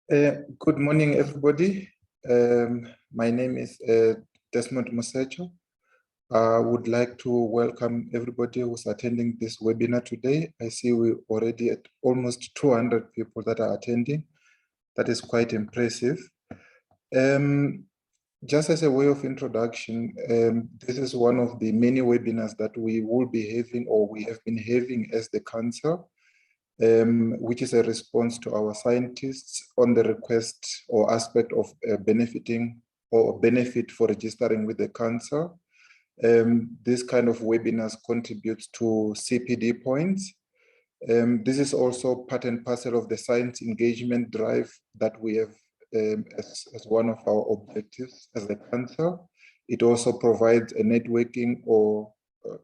Good morning, everybody. My name is Desmond Musecho. I would like to welcome everybody who's attending this webinar today. I see we're already at almost 200 people that are attending. That is quite impressive. Just as a way of introduction, this is one of the many webinars that we will be having, or we have been having as the Council, which is a response to our scientists on the request or aspect of benefiting or benefit for registering with the Council. This kind of webinars contributes to CPD points. This is also part and parcel of the science engagement drive that we have as one of our objectives as the Council. It also provides a networking or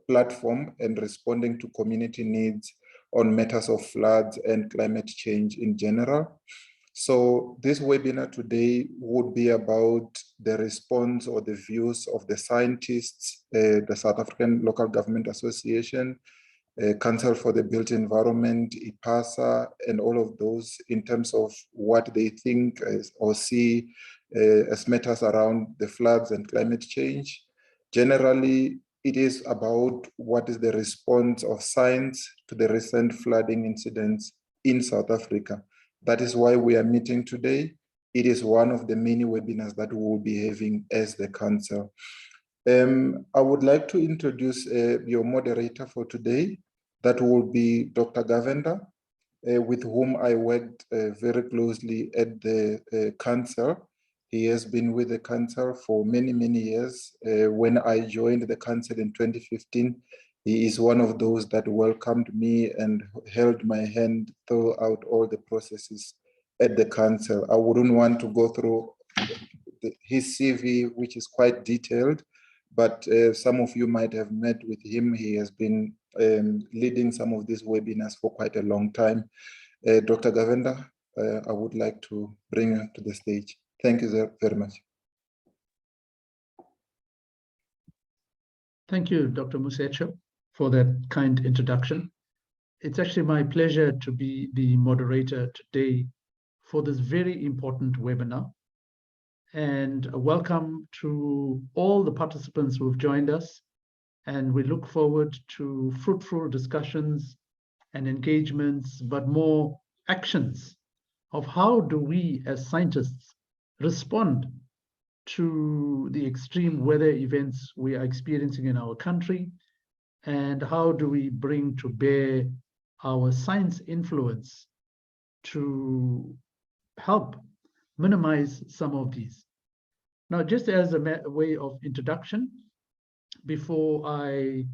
platform and responding to community needs on matters of floods and climate change in general. So this webinar today would be about the response or the views of the scientists, the South African Local Government Association, Council for the Built Environment, IPASA, and all of those in terms of what they think or see as matters around the floods and climate change. Generally, it is about what is the response of science to the recent flooding incidents in South Africa. That is why we are meeting today. It is one of the many webinars that we will be having as the Council. I would like to introduce your moderator for today. That will be Dr. Govender, with whom I worked very closely at the Council. He has been with the Council for many, many years. When I joined the Council in 2015, he is one of those that welcomed me and held my hand throughout all the processes at the Council. I wouldn't want to go through his CV, which is quite detailed, but some of you might have met with him. He has been leading some of these webinars for quite a long time. Dr. Govender, I would like to bring you to the stage. Thank you very much. Thank you, Dr. Musecho, for that kind introduction. It's actually my pleasure to be the moderator today for this very important webinar. And a welcome to all the participants who have joined us. And we look forward to fruitful discussions and engagements, but more actions of how do we as scientists respond to the extreme weather events we are experiencing in our country, and how do we bring to bear our science influence to help minimize some of these. Now, just as a way of introduction, before I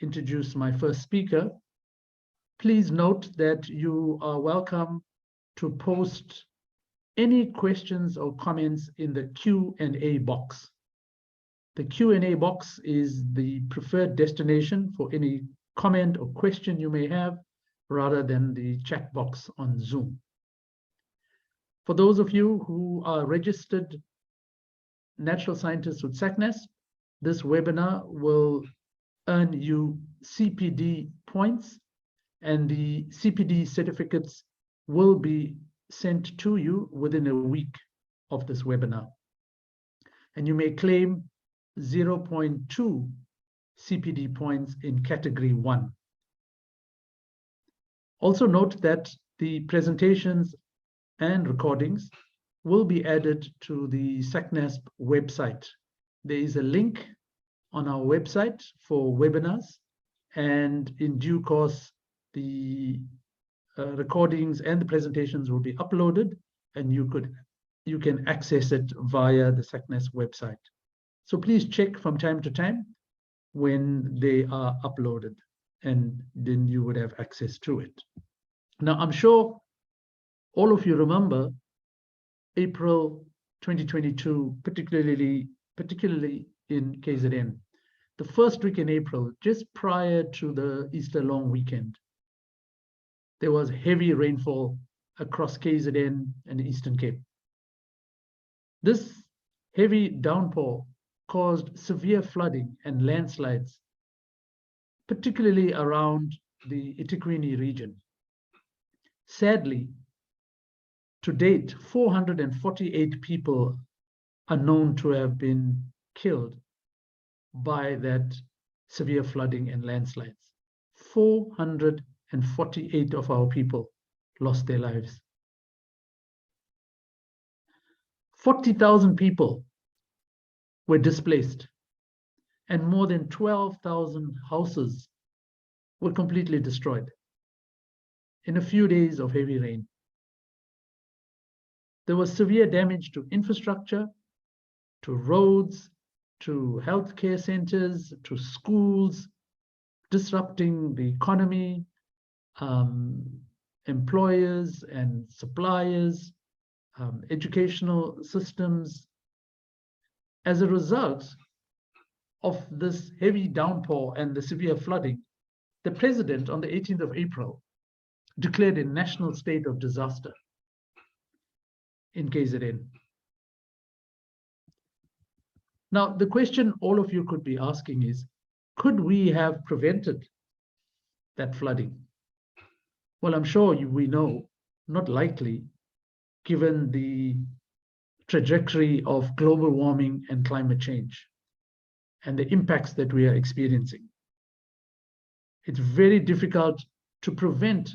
introduce my first speaker, please note that you are welcome to post any questions or comments in the Q&A box. The Q&A box is the preferred destination for any comment or question you may have, rather than the chat box on Zoom. For those of you who are registered natural scientists with SACNAS, this webinar will earn you CPD points, and the CPD certificates will be sent to you within a week of this webinar. And you may claim 0.2 CPD points in category 1. Also note that the presentations and recordings will be added to the SACNASP website. There is a link on our website for webinars, and in due course, the recordings and the presentations will be uploaded, and you can access it via the SACNAS website. So please check from time to time when they are uploaded, and then you would have access to it. Now, I'm sure all of you remember April 2022, particularly in KZN. The first week in April, just prior to the Easter long weekend, there was heavy rainfall across KZN and the Eastern Cape. This heavy downpour caused severe flooding and landslides, particularly around the eThekwini region. Sadly, To date, 448 people are known to have been killed by that severe flooding and landslides. 448 of our people lost their lives. 40,000 people were displaced, and more than 12,000 houses were completely destroyed in a few days of heavy rain. There was severe damage to infrastructure, to roads, to healthcare centers, to schools, disrupting the economy, employers and suppliers, educational systems. As a result of this heavy downpour and the severe flooding, the president on the 18th of April declared a national state of disaster in KZN. Now, the question all of you could be asking is, could we have prevented that flooding? Well, I'm sure we know, not likely, given the trajectory of global warming and climate change and the impacts that we are experiencing. It's very difficult to prevent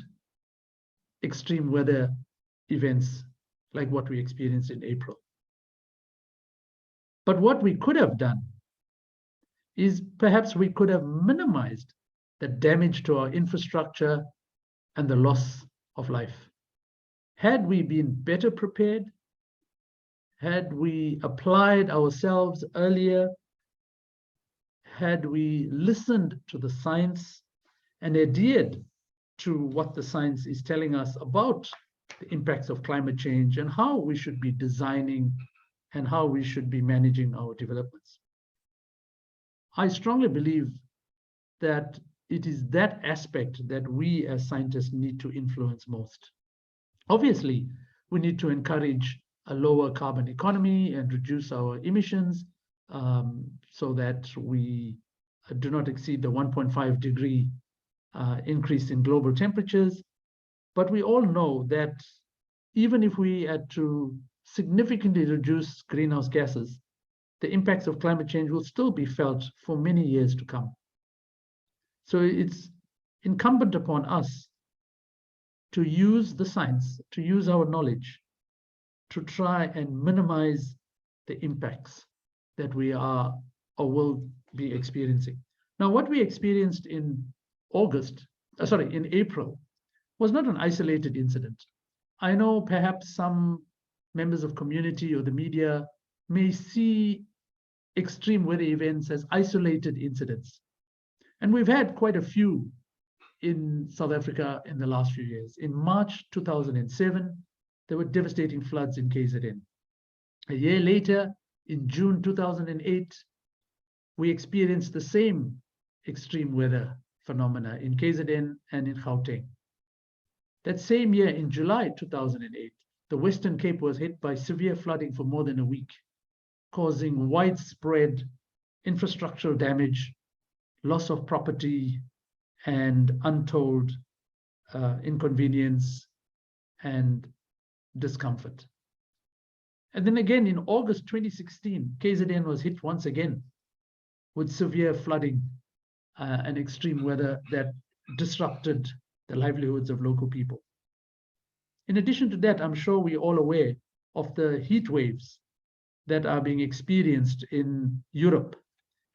extreme weather events like what we experienced in April. But what we could have done is perhaps we could have minimized the damage to our infrastructure and the loss of life. Had we been better prepared, had we applied ourselves earlier, had we listened to the science and adhered to what the science is telling us about the impacts of climate change and how we should be designing and how we should be managing our developments. I strongly believe that it is that aspect that we as scientists need to influence most. Obviously, we need to encourage a lower carbon economy and reduce our emissions so that we do not exceed the 1.5 degree increase in global temperatures. But we all know that even if we had to significantly reduce greenhouse gases, the impacts of climate change will still be felt for many years to come. So it's incumbent upon us to use the science, to use our knowledge, to try and minimize the impacts that we are or will be experiencing. Now, what we experienced in April, was not an isolated incident. I know perhaps some members of community or the media may see extreme weather events as isolated incidents. And we've had quite a few in South Africa in the last few years. In March 2007, there were devastating floods in KZN. A year later, in June 2008, we experienced the same extreme weather phenomena in KZN and in Gauteng. That same year, in July 2008, the Western Cape was hit by severe flooding for more than a week, causing widespread infrastructural damage, loss of property, and untold inconvenience and discomfort. And then again, in August 2016, KZN was hit once again with severe flooding and extreme weather that disrupted the livelihoods of local people. In addition to that, I'm sure we're all aware of the heat waves that are being experienced in Europe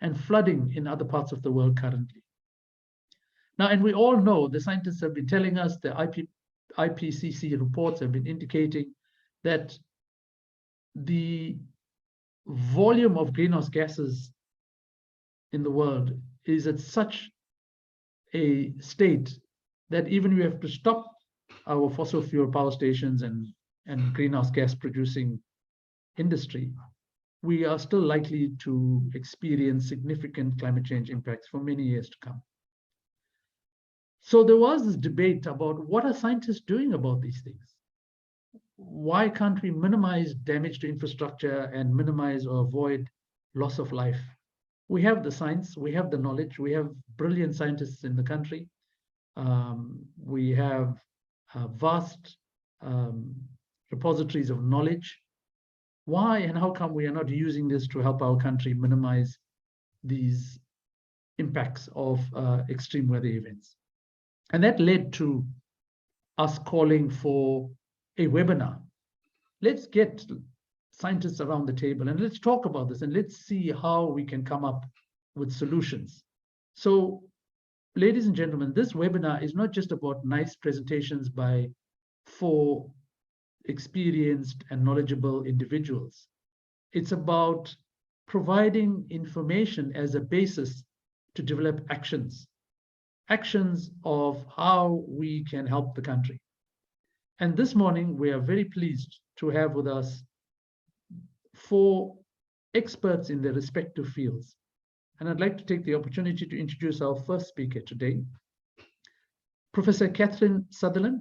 and flooding in other parts of the world currently. Now, and we all know, the scientists have been telling us, the IPCC reports have been indicating that the volume of greenhouse gases in the world is at such a state that even we have to stop our fossil fuel power stations and greenhouse gas producing industry, we are still likely to experience significant climate change impacts for many years to come. So there was this debate about what are scientists doing about these things? Why can't we minimize damage to infrastructure and minimize or avoid loss of life? We have the science, we have the knowledge, we have brilliant scientists in the country. We have vast repositories of knowledge. Why and how come we are not using this to help our country minimize these impacts of extreme weather events? And that led to us calling for a webinar. Let's get scientists around the table and let's talk about this and let's see how we can come up with solutions. So, ladies and gentlemen, this webinar is not just about nice presentations by 4 experienced and knowledgeable individuals. It's about providing information as a basis to develop actions of how we can help the country. And this morning, we are very pleased to have with us 4 experts in their respective fields. And I'd like to take the opportunity to introduce our first speaker today, Professor Catherine Sutherland.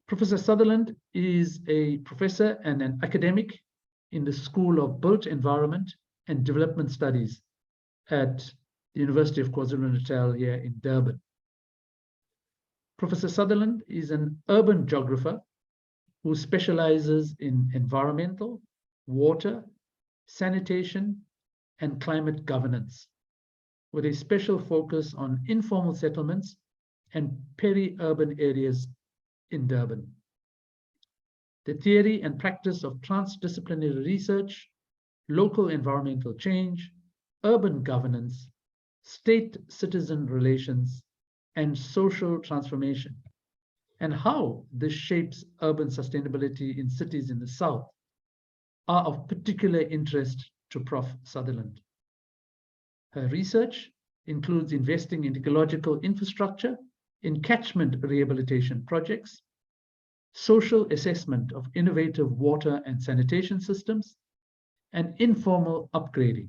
Professor Sutherland is a professor and an academic in the School of Built Environment and Development Studies at the University of KwaZulu-Natal here in Durban. Professor Sutherland is an urban geographer who specializes in environmental, water, sanitation, and climate governance, with a special focus on informal settlements and peri-urban areas in Durban. The theory and practice of transdisciplinary research, local environmental change, urban governance, state-citizen relations, and social transformation, and how this shapes urban sustainability in cities in the South are of particular interest to Prof. Sutherland. Her research includes investing in ecological infrastructure, in catchment rehabilitation projects, social assessment of innovative water and sanitation systems, and informal upgrading.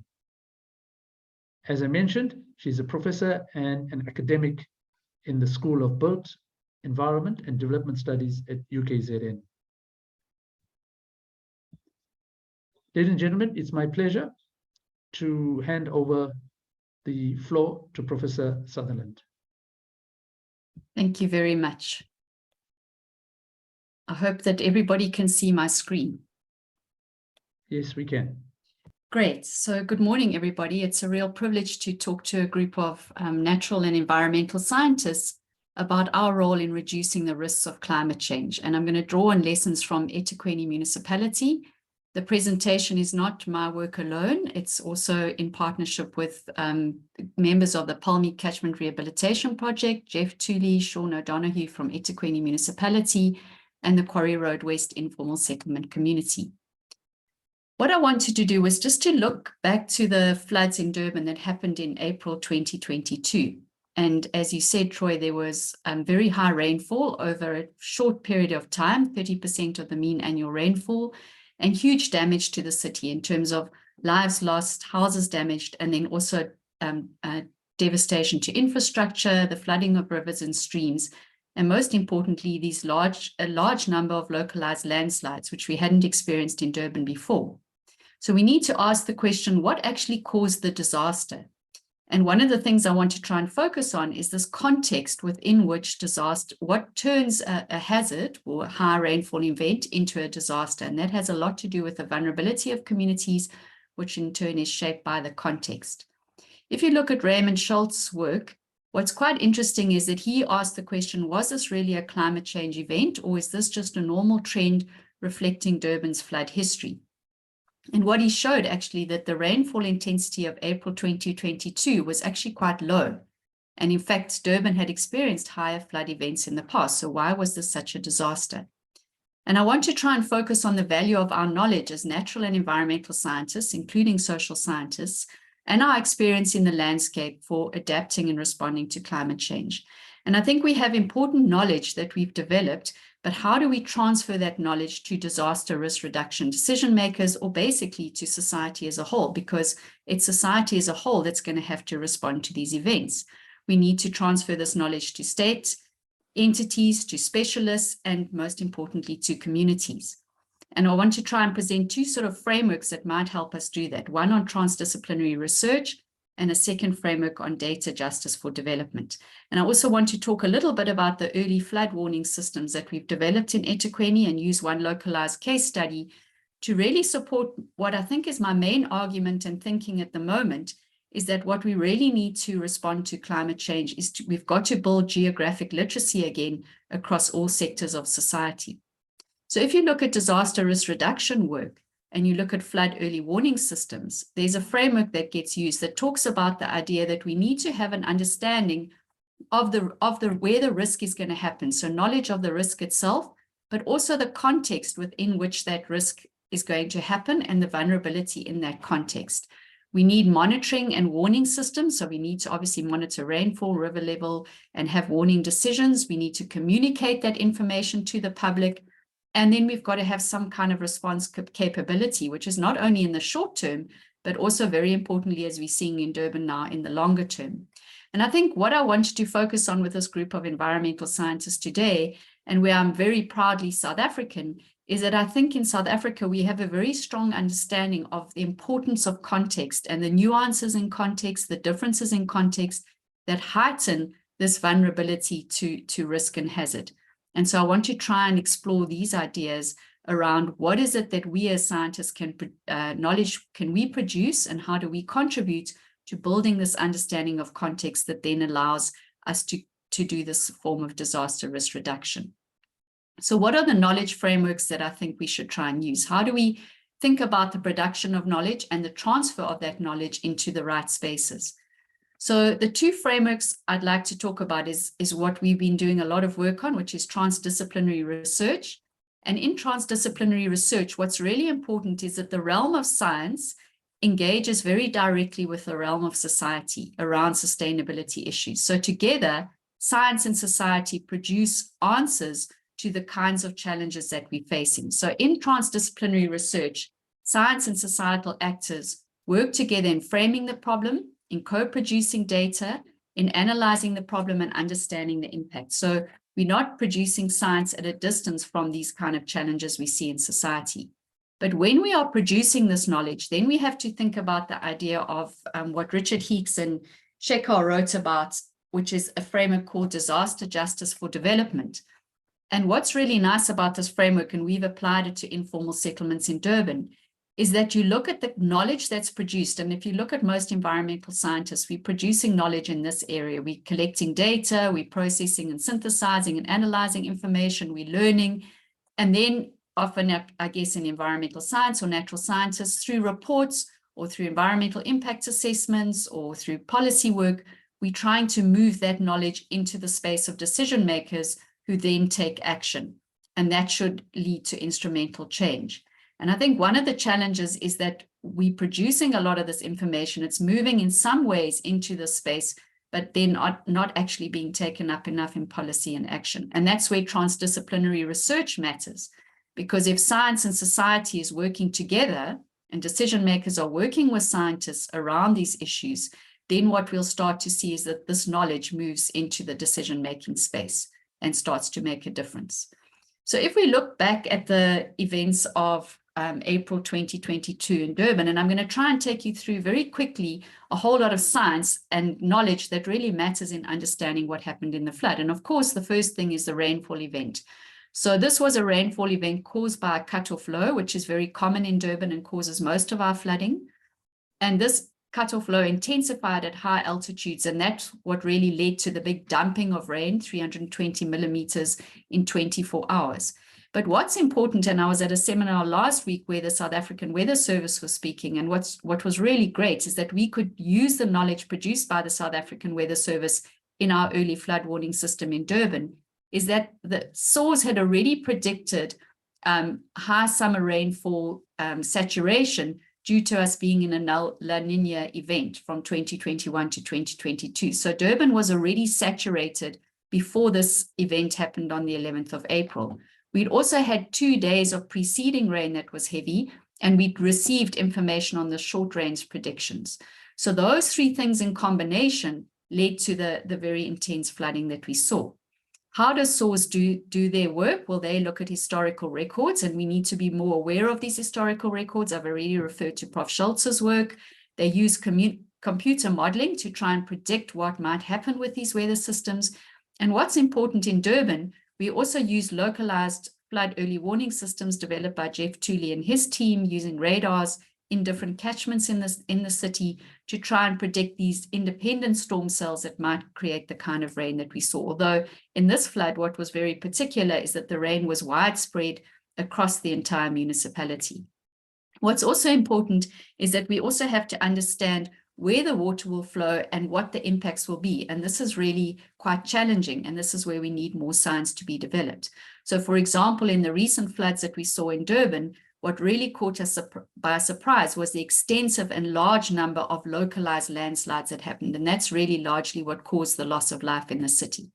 As I mentioned, she's a professor and an academic in the School of Built Environment and Development Studies at UKZN. Ladies and gentlemen, it's my pleasure to hand over the floor to Professor Sutherland. Thank you very much. I hope that everybody can see my screen. Yes, we can. Great. So good morning, everybody. It's a real privilege to talk to a group of natural and environmental scientists about our role in reducing the risks of climate change. And I'm going to draw on lessons from eThekwini municipality. The presentation is not my work alone. It's also in partnership with members of the Palmy Catchment Rehabilitation Project, Jeff Tooley, Sean O'Donoghue from eThekwini municipality, and the Quarry Road West Informal Settlement Community. What I wanted to do was just to look back to the floods in Durban that happened in April 2022. And as you said, Troy, there was very high rainfall over a short period of time, 30% of the mean annual rainfall, and huge damage to the city in terms of lives lost, houses damaged, and then also devastation to infrastructure, the flooding of rivers and streams, and most importantly, a large number of localized landslides, which we hadn't experienced in Durban before. So we need to ask the question, what actually caused the disaster? And one of the things I want to try and focus on is this context within which disaster, what turns a hazard or a high rainfall event into a disaster. And that has a lot to do with the vulnerability of communities, which in turn is shaped by the context. If you look at Raymond Schultz's work, what's quite interesting is that he asked the question, was this really a climate change event, or is this just a normal trend reflecting Durban's flood history? And what he showed actually that the rainfall intensity of April 2022 was actually quite low. And in fact, Durban had experienced higher flood events in the past. So why was this such a disaster? And I want to try and focus on the value of our knowledge as natural and environmental scientists, including social scientists, and our experience in the landscape for adapting and responding to climate change. And I think we have important knowledge that we've developed, but how do we transfer that knowledge to disaster risk reduction decision makers, or basically to society as a whole? Because it's society as a whole that's going to have to respond to these events. We need to transfer this knowledge to states, entities, to specialists, and most importantly, to communities. And I want to try and present 2 sort of frameworks that might help us do that. One on transdisciplinary research and a second framework on data justice for development. And I also want to talk a little bit about the early flood warning systems that we've developed in eThekwini and use one localized case study to really support what I think is my main argument and thinking at the moment, is that what we really need to respond to climate change is we've got to build geographic literacy again across all sectors of society. So if you look at disaster risk reduction work and you look at flood early warning systems, there's a framework that gets used that talks about the idea that we need to have an understanding of where the risk is going to happen. So knowledge of the risk itself, but also the context within which that risk is going to happen and the vulnerability in that context. We need monitoring and warning systems. So we need to obviously monitor rainfall, river level, and have warning decisions. We need to communicate that information to the public. And then we've got to have some kind of response capability, which is not only in the short term, but also very importantly, as we're seeing in Durban now, in the longer term. And I think what I wanted to focus on with this group of environmental scientists today, and where I'm very proudly South African, is that I think in South Africa, we have a very strong understanding of the importance of context and the nuances in context, the differences in context that heighten this vulnerability to risk and hazard. And so I want to try and explore these ideas around what is it that we as scientists knowledge can we produce, and how do we contribute to building this understanding of context that then allows us to do this form of disaster risk reduction. So what are the knowledge frameworks that I think we should try and use? How do we think about the production of knowledge and the transfer of that knowledge into the right spaces? So the two frameworks I'd like to talk about is what we've been doing a lot of work on, which is transdisciplinary research. And in transdisciplinary research, what's really important is that the realm of science engages very directly with the realm of society around sustainability issues. So together, science and society produce answers to the kinds of challenges that we're facing. So in transdisciplinary research, science and societal actors work together in framing the problem, in co-producing data, in analyzing the problem and understanding the impact. So we're not producing science at a distance from these kind of challenges we see in society. But when we are producing this knowledge, then we have to think about the idea of what Richard Heeks and Shekhar wrote about, which is a framework called disaster justice for development. And what's really nice about this framework, and we've applied it to informal settlements in Durban, is that you look at the knowledge that's produced. And if you look at most environmental scientists, we're producing knowledge in this area. We're collecting data, we're processing and synthesizing and analyzing information, we're learning. And then often, I guess, in environmental science or natural scientists, through reports or through environmental impact assessments or through policy work, we're trying to move that knowledge into the space of decision makers who then take action. And that should lead to instrumental change. And I think one of the challenges is that we're producing a lot of this information. It's moving in some ways into the space, but then not actually being taken up enough in policy and action. And that's where transdisciplinary research matters. Because if science and society is working together and decision makers are working with scientists around these issues, then what we'll start to see is that this knowledge moves into the decision-making space and starts to make a difference. So if we look back at the events of April 2022 in Durban, and I'm going to try and take you through very quickly a whole lot of science and knowledge that really matters in understanding what happened in the flood. And of course, the first thing is the rainfall event. So this was a rainfall event caused by a cutoff low, which is very common in Durban and causes most of our flooding. And this cutoff low intensified at high altitudes, and that's what really led to the big dumping of rain, 320 millimeters in 24 hours. But what's important, and I was at a seminar last week where the South African Weather Service was speaking, and what was really great is that we could use the knowledge produced by the South African Weather Service in our early flood warning system in Durban, is that the SAWS had already predicted high summer rainfall saturation due to us being in a La Nina event from 2021 to 2022. So Durban was already saturated before this event happened on the 11th of April. We'd also had 2 days of preceding rain that was heavy, and we'd received information on the short range predictions. So those three things in combination led to the very intense flooding that we saw. How does SAWS do their work? Well, they look at historical records, and we need to be more aware of these historical records. I've already referred to Prof. Schultz's work. They use computer modeling to try and predict what might happen with these weather systems. And what's important in Durban, we also use localized flood early warning systems developed by Jeff Tooley and his team using radars in different catchments in the city to try and predict these independent storm cells that might create the kind of rain that we saw. Although in this flood, what was very particular is that the rain was widespread across the entire municipality. What's also important is that we also have to understand where the water will flow and what the impacts will be. And this is really quite challenging. And this is where we need more science to be developed. So for example, in the recent floods that we saw in Durban, what really caught us by surprise was the extensive and large number of localized landslides that happened. And that's really largely what caused the loss of life in the city.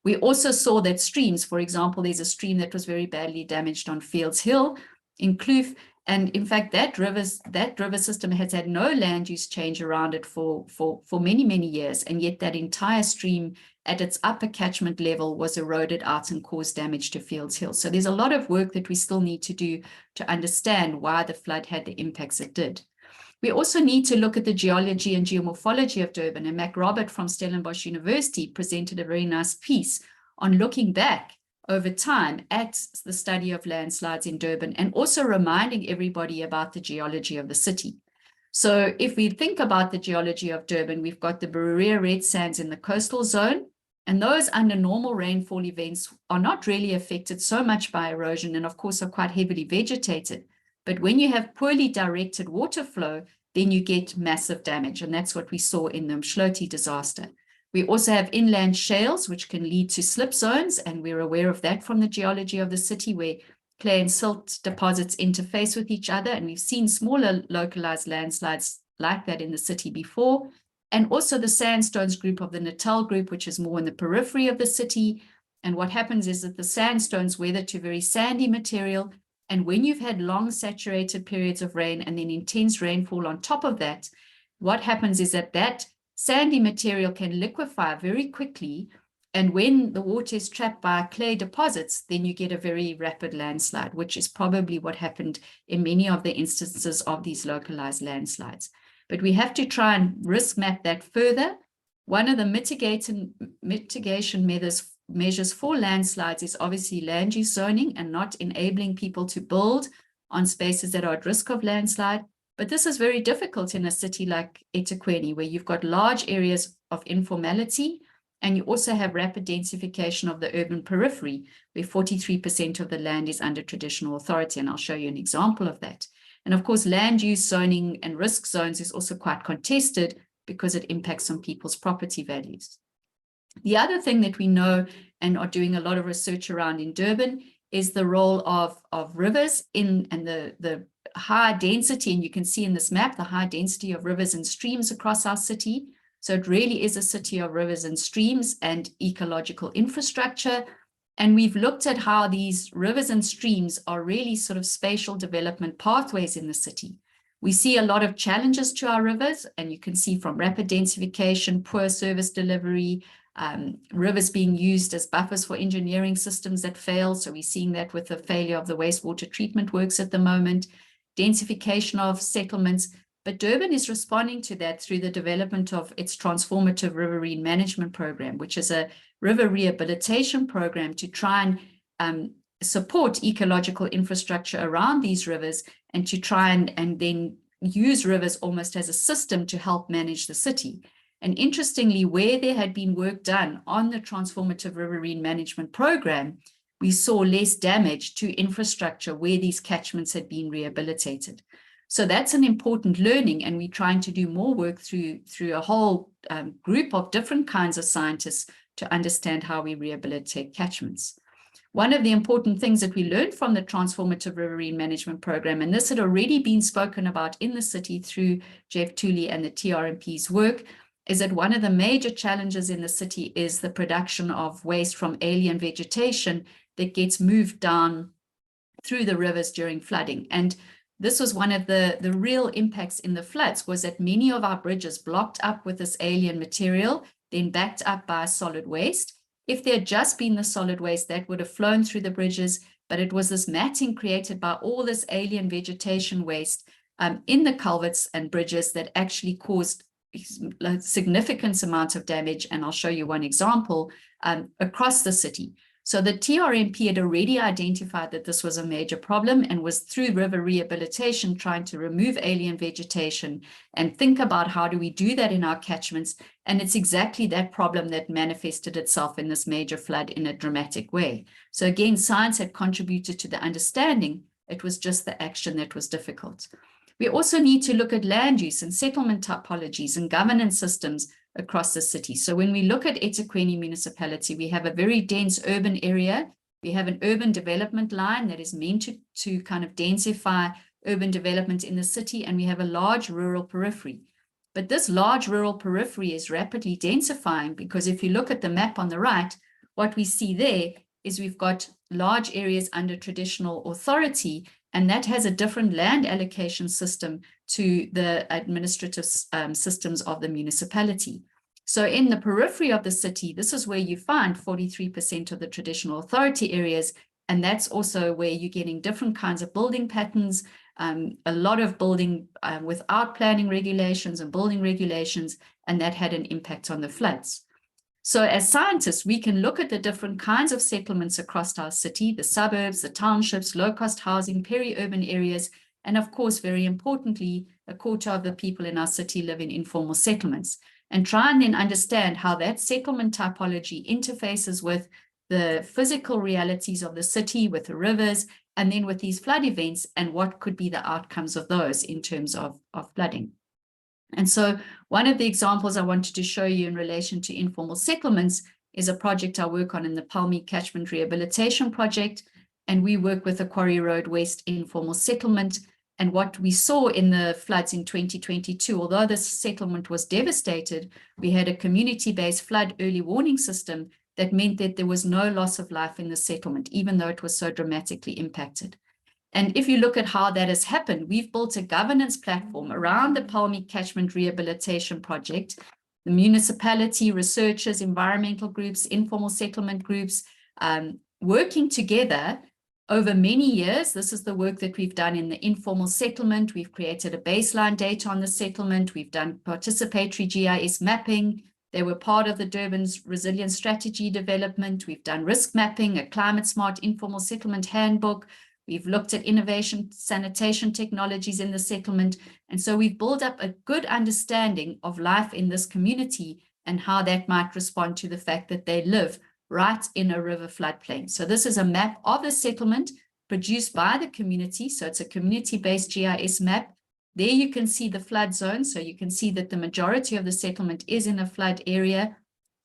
We also saw that streams, for example, there's a stream that was very badly damaged on Fields Hill in Kloof. And in fact, that river system has had no land use change around it for many, many years. And yet that entire stream at its upper catchment level was eroded out and caused damage to Fields Hill. So there's a lot of work that we still need to do to understand why the flood had the impacts it did. We also need to look at the geology and geomorphology of Durban. And Mac Robert from Stellenbosch University presented a very nice piece on looking back over time at the study of landslides in Durban and also reminding everybody about the geology of the city. So if we think about the geology of Durban, we've got the Berea red sands in the coastal zone, and those under normal rainfall events are not really affected so much by erosion and of course are quite heavily vegetated. But when you have poorly directed water flow, then you get massive damage. And that's what we saw in the Mshloti disaster. We also have inland shales, which can lead to slip zones. And we're aware of that from the geology of the city where clay and silt deposits interface with each other. And we've seen smaller localized landslides like that in the city before. And also the sandstones group of the Natal group, which is more in the periphery of the city. And what happens is that the sandstones weather to very sandy material. And when you've had long saturated periods of rain and then intense rainfall on top of that, what happens is that that sandy material can liquefy very quickly. And when the water is trapped by clay deposits, then you get a very rapid landslide, which is probably what happened in many of the instances of these localized landslides. But we have to try and risk map that further. One of the mitigation measures for landslides is obviously land use zoning and not enabling people to build on spaces that are at risk of landslide. But this is very difficult in a city like eThekwini, where you've got large areas of informality, and you also have rapid densification of the urban periphery, where 43% of the land is under traditional authority. And I'll show you an example of that. And of course, land use zoning and risk zones is also quite contested because it impacts on people's property values. The other thing that we know and are doing a lot of research around in Durban is the role of rivers and the high density, and you can see in this map, the high density of rivers and streams across our city. So it really is a city of rivers and streams and ecological infrastructure. And we've looked at how these rivers and streams are really sort of spatial development pathways in the city. We see a lot of challenges to our rivers, and you can see from rapid densification, poor service delivery, rivers being used as buffers for engineering systems that fail. So we're seeing that with the failure of the wastewater treatment works at the moment, densification of settlements. But Durban is responding to that through the development of its transformative riverine management program, which is a river rehabilitation program to try and support ecological infrastructure around these rivers and to try and then use rivers almost as a system to help manage the city. And interestingly, where there had been work done on the transformative riverine management program, we saw less damage to infrastructure where these catchments had been rehabilitated. So that's an important learning, and we're trying to do more work through a whole group of different kinds of scientists to understand how we rehabilitate catchments. One of the important things that we learned from the Transformative Riverine Management Program, and this had already been spoken about in the city through Jeff Tooley and the TRMP's work, is that one of the major challenges in the city is the production of waste from alien vegetation that gets moved down through the rivers during flooding. And this was one of the real impacts in the floods, was that many of our bridges blocked up with this alien material, then backed up by solid waste. If there had just been the solid waste, that would have flown through the bridges, but it was this matting created by all this alien vegetation waste in the culverts and bridges that actually caused a significant amount of damage, and I'll show you one example, across the city. So the TRMP had already identified that this was a major problem and was through river rehabilitation trying to remove alien vegetation and think about how do we do that in our catchments. And it's exactly that problem that manifested itself in this major flood in a dramatic way. So again, science had contributed to the understanding. It was just the action that was difficult. We also need to look at land use and settlement typologies and governance systems across the city. So when we look at eThekwini municipality, we have a very dense urban area. We have an urban development line that is meant to kind of densify urban development in the city, and we have a large rural periphery. But this large rural periphery is rapidly densifying, because if you look at the map on the right, what we see there is we've got large areas under traditional authority, and that has a different land allocation system to the administrative systems of the municipality. So in the periphery of the city, this is where you find 43% of the traditional authority areas, and that's also where you're getting different kinds of building patterns, a lot of building without planning regulations and building regulations, and that had an impact on the floods. So as scientists, we can look at the different kinds of settlements across our city, the suburbs, the townships, low-cost housing, peri-urban areas, and of course, very importantly, a quarter of the people in our city live in informal settlements, and try and then understand how that settlement typology interfaces with the physical realities of the city, with the rivers, and then with these flood events, and what could be the outcomes of those in terms of flooding. And so one of the examples I wanted to show you in relation to informal settlements is a project I work on in the Palmy Catchment Rehabilitation Project. And we work with the Quarry Road West informal settlement. And what we saw in the floods in 2022, although this settlement was devastated, we had a community-based flood early warning system that meant that there was no loss of life in the settlement, even though it was so dramatically impacted. And if you look at how that has happened, we've built a governance platform around the Palmy Catchment Rehabilitation Project. The municipality, researchers, environmental groups, informal settlement groups, working together over many years. This is the work that we've done in the informal settlement. We've created a baseline data on the settlement. We've done participatory GIS mapping. They were part of the Durban's resilience strategy development. We've done risk mapping, a climate smart informal settlement handbook. We've looked at innovation, sanitation technologies in the settlement. And so we've built up a good understanding of life in this community and how that might respond to the fact that they live right in a river floodplain. So this is a map of the settlement produced by the community. So it's a community-based GIS map. There you can see the flood zone. So you can see that the majority of the settlement is in a flood area.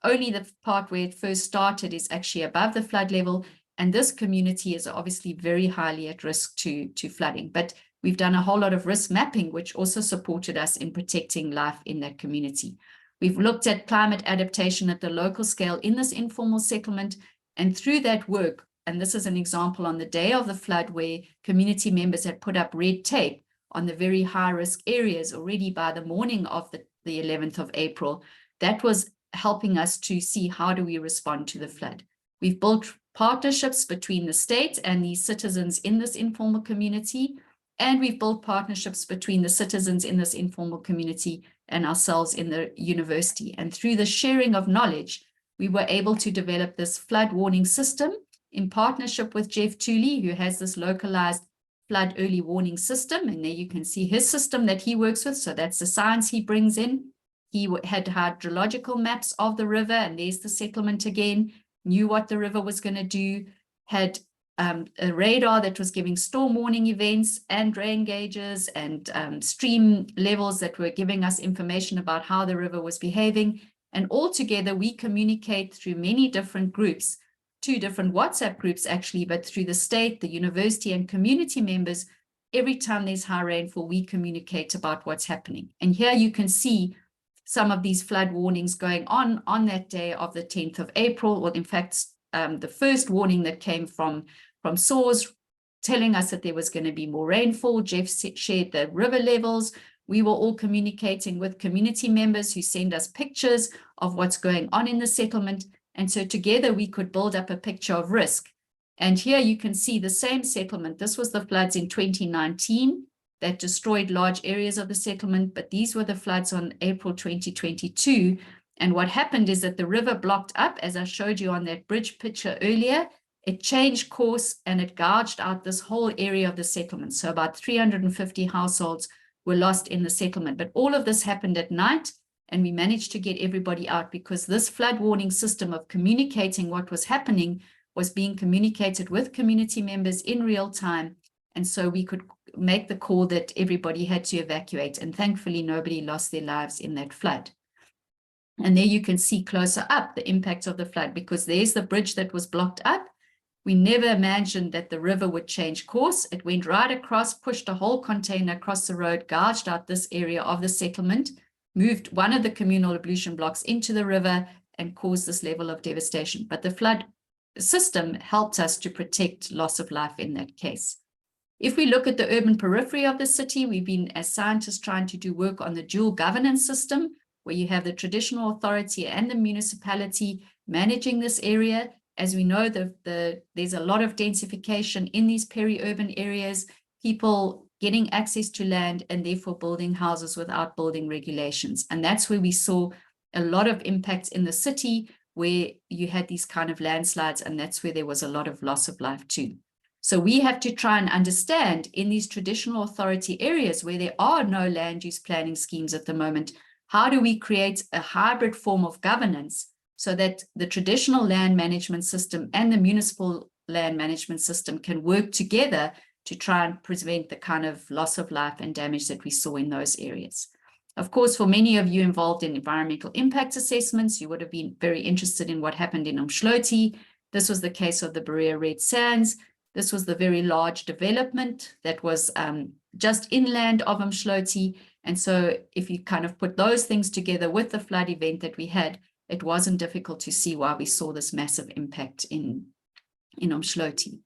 Only the part where it first started is actually above the flood level. And this community is obviously very highly at risk to flooding. But we've done a whole lot of risk mapping, which also supported us in protecting life in that community. We've looked at climate adaptation at the local scale in this informal settlement. And through that work, and this is an example on the day of the flood where community members had put up red tape on the very high risk areas already by the morning of the 11th of April, that was helping us to see how do we respond to the flood. We've built partnerships between the state and the citizens in this informal community, and we've built partnerships between the citizens in this informal community and ourselves in the university. And through the sharing of knowledge, we were able to develop this flood warning system in partnership with Jeff Tooley, who has this localized flood early warning system. And there you can see his system that he works with. So that's the science he brings in. He had hydrological maps of the river, and there's the settlement again, knew what the river was going to do, had a radar that was giving storm warning events and rain gauges and stream levels that were giving us information about how the river was behaving. And all together, we communicate through many different groups, 2 different WhatsApp groups actually, but through the state, the university, and community members. Every time there's high rainfall, we communicate about what's happening. And here you can see some of these flood warnings going on that day of the 10th of April. Well, in fact, the first warning that came from SAWS telling us that there was going to be more rainfall. Jeff shared the river levels. We were all communicating with community members who send us pictures of what's going on in the settlement. And so together we could build up a picture of risk. And here you can see the same settlement. This was the floods in 2019 that destroyed large areas of the settlement, but these were the floods on April 2022. And what happened is that the river blocked up, as I showed you on that bridge picture earlier. It changed course and it gouged out this whole area of the settlement. So about 350 households were lost in the settlement. But all of this happened at night, and we managed to get everybody out because this flood warning system of communicating what was happening was being communicated with community members in real time. And so we could make the call that everybody had to evacuate. And thankfully, nobody lost their lives in that flood. And there you can see closer up the impact of the flood, because there's the bridge that was blocked up. We never imagined that the river would change course. It went right across, pushed a whole container across the road, gouged out this area of the settlement, moved one of the communal ablution blocks into the river, and caused this level of devastation. But the flood system helped us to protect loss of life in that case. If we look at the urban periphery of the city, we've been, as scientists, trying to do work on the dual governance system, where you have the traditional authority and the municipality managing this area. As we know, there's a lot of densification in these peri-urban areas, people getting access to land and therefore building houses without building regulations. And that's where we saw a lot of impacts in the city, where you had these kind of landslides, and that's where there was a lot of loss of life too. So we have to try and understand in these traditional authority areas where there are no land use planning schemes at the moment, how do we create a hybrid form of governance so that the traditional land management system and the municipal land management system can work together to try and prevent the kind of loss of life and damage that we saw in those areas. Of course, for many of you involved in environmental impact assessments, you would have been very interested in what happened in Umdloti. This was the case of the Berea Red Sands. This was the very large development that was just inland of Umdloti. And so if you kind of put those things together with the flood event that we had, it wasn't difficult to see why we saw this massive impact in Umdloti.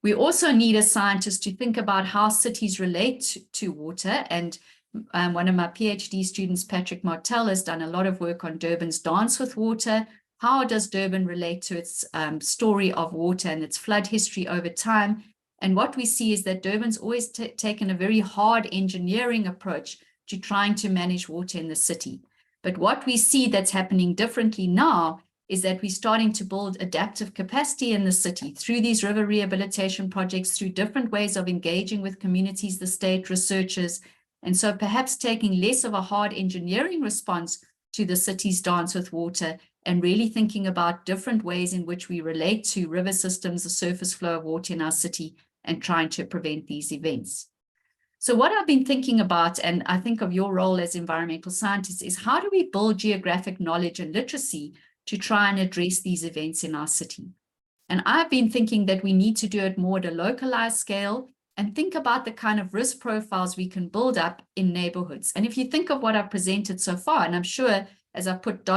We also need as scientists to think about how cities relate to water. And one of my PhD students, Patrick Martel, has done a lot of work on Durban's Dance with Water. How does Durban relate to its story of water and its flood history over time? And what we see is that Durban's always taken a very hard engineering approach to trying to manage water in the city. But what we see that's happening differently now is that we're starting to build adaptive capacity in the city through these river rehabilitation projects, through different ways of engaging with communities, the state, researchers. And so perhaps taking less of a hard engineering response to the city's dance with water and really thinking about different ways in which we relate to river systems, the surface flow of water in our city, and trying to prevent these events. So what I've been thinking about, and I think of your role as environmental scientists, is how do we build geographic knowledge and literacy to try and address these events in our city? And I've been thinking that we need to do it more at a localized scale and think about the kind of risk profiles we can build up in neighborhoods. And if you think of what I've presented so far, and I'm sure as I put ...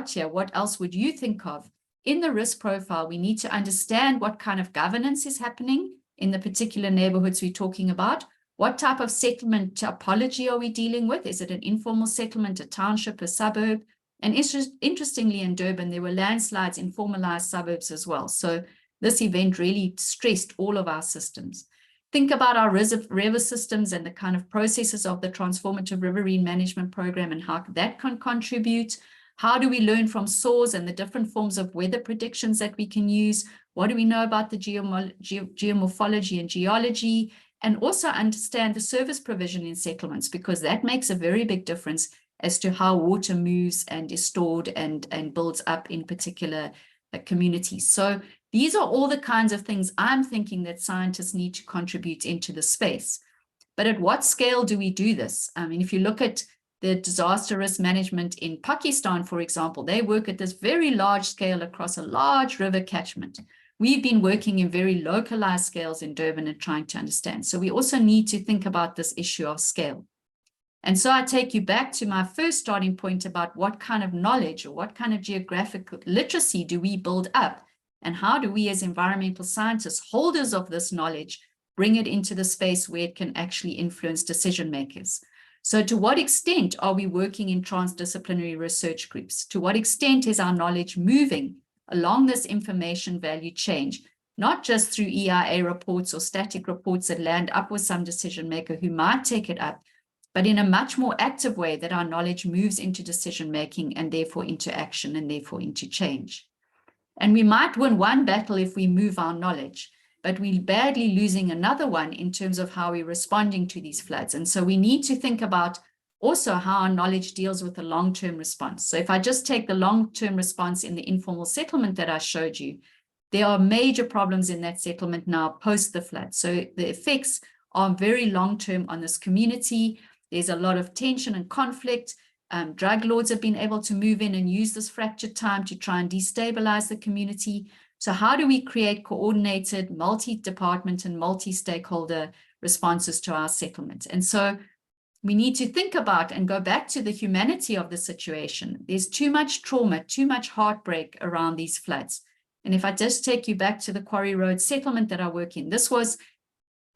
here, what else would you think of? In the risk profile, we need to understand what kind of governance is happening in the particular neighborhoods we're talking about. What type of settlement topology are we dealing with? Is it an informal settlement, a township, a suburb? And interestingly, in Durban, there were landslides in formalized suburbs as well. So this event really stressed all of our systems. Think about our river systems and the kind of processes of the Transformative Riverine Management Program and how that can contribute. How do we learn from SAWS and the different forms of weather predictions that we can use? What do we know about the geomorphology and geology? And also understand the service provision in settlements, because that makes a very big difference as to how water moves and is stored and builds up in particular communities. So these are all the kinds of things I'm thinking that scientists need to contribute into the space. But at what scale do we do this? I mean, if you look at the disaster risk management in Pakistan, for example, they work at this very large scale across a large river catchment. We've been working in very localized scales in Durban and trying to understand. So we also need to think about this issue of scale. And so I take you back to my first starting point about what kind of knowledge or what kind of geographic literacy do we build up, and how do we as environmental scientists, holders of this knowledge, bring it into the space where it can actually influence decision makers. So to what extent are we working in transdisciplinary research groups? To what extent is our knowledge moving along this information value chain not just through EIA reports or static reports that land up with some decision maker who might take it up, but in a much more active way that our knowledge moves into decision making and therefore into action and therefore into change. And we might win one battle if we move our knowledge, but we're badly losing another one in terms of how we're responding to these floods. And so we need to think about also how our knowledge deals with the long-term response. So if I just take the long-term response in the informal settlement that I showed you, there are major problems in that settlement now post the flood. So the effects are very long-term on this community. There's a lot of tension and conflict. Drug lords have been able to move in and use this fractured time to try and destabilize the community. So how do we create coordinated, multi-department and multi-stakeholder responses to our settlement? And so we need to think about and go back to the humanity of the situation. There's too much trauma, too much heartbreak around these floods. And if I just take you back to the Quarry Road settlement that I work in, this was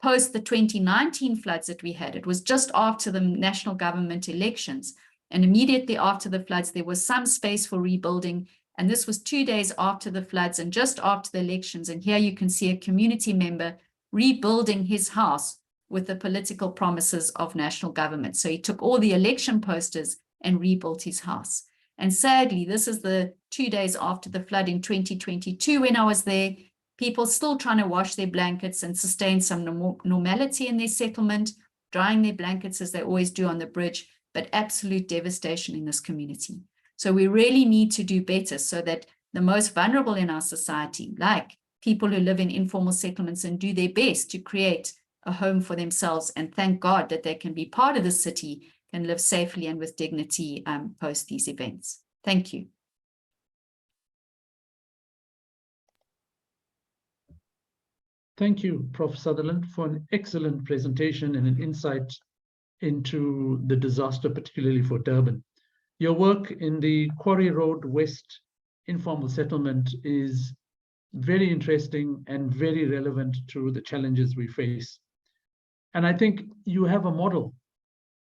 post the 2019 floods that we had. It was just after the national government elections. And immediately after the floods, there was some space for rebuilding. And this was 2 days after the floods and just after the elections. And here you can see a community member rebuilding his house with the political promises of national government. So he took all the election posters and rebuilt his house. And sadly, this is the 2 days after the flood in 2022 when I was there, people still trying to wash their blankets and sustain some normality in their settlement, drying their blankets as they always do on the bridge, but absolute devastation in this community. So we really need to do better so that the most vulnerable in our society, like people who live in informal settlements and do their best to create a home for themselves, and thank God that they can be part of the city, can live safely and with dignity post these events. Thank you. Thank you, Prof. Sutherland, for an excellent presentation and an insight into the disaster, particularly for Durban. Your work in the Quarry Road West informal settlement is very interesting and very relevant to the challenges we face. And I think you have a model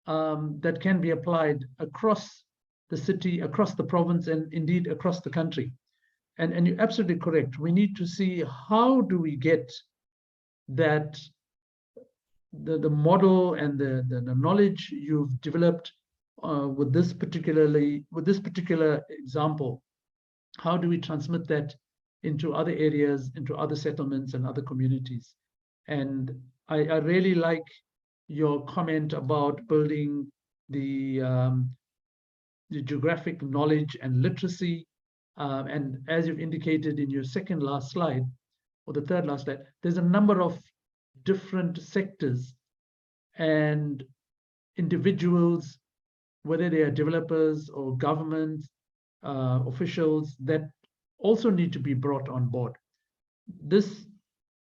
that can be applied across the city, across the province, and indeed across the country. And you're absolutely correct. We need to see how do we get that the model and the knowledge you've developed with this particular example. How do we transmit that into other areas, into other settlements and other communities? And I really like your comment about building the geographic knowledge and literacy. And as you've indicated in your second last slide, or the third last slide, there's a number of different sectors and individuals, whether they are developers or government officials, that also need to be brought on board. This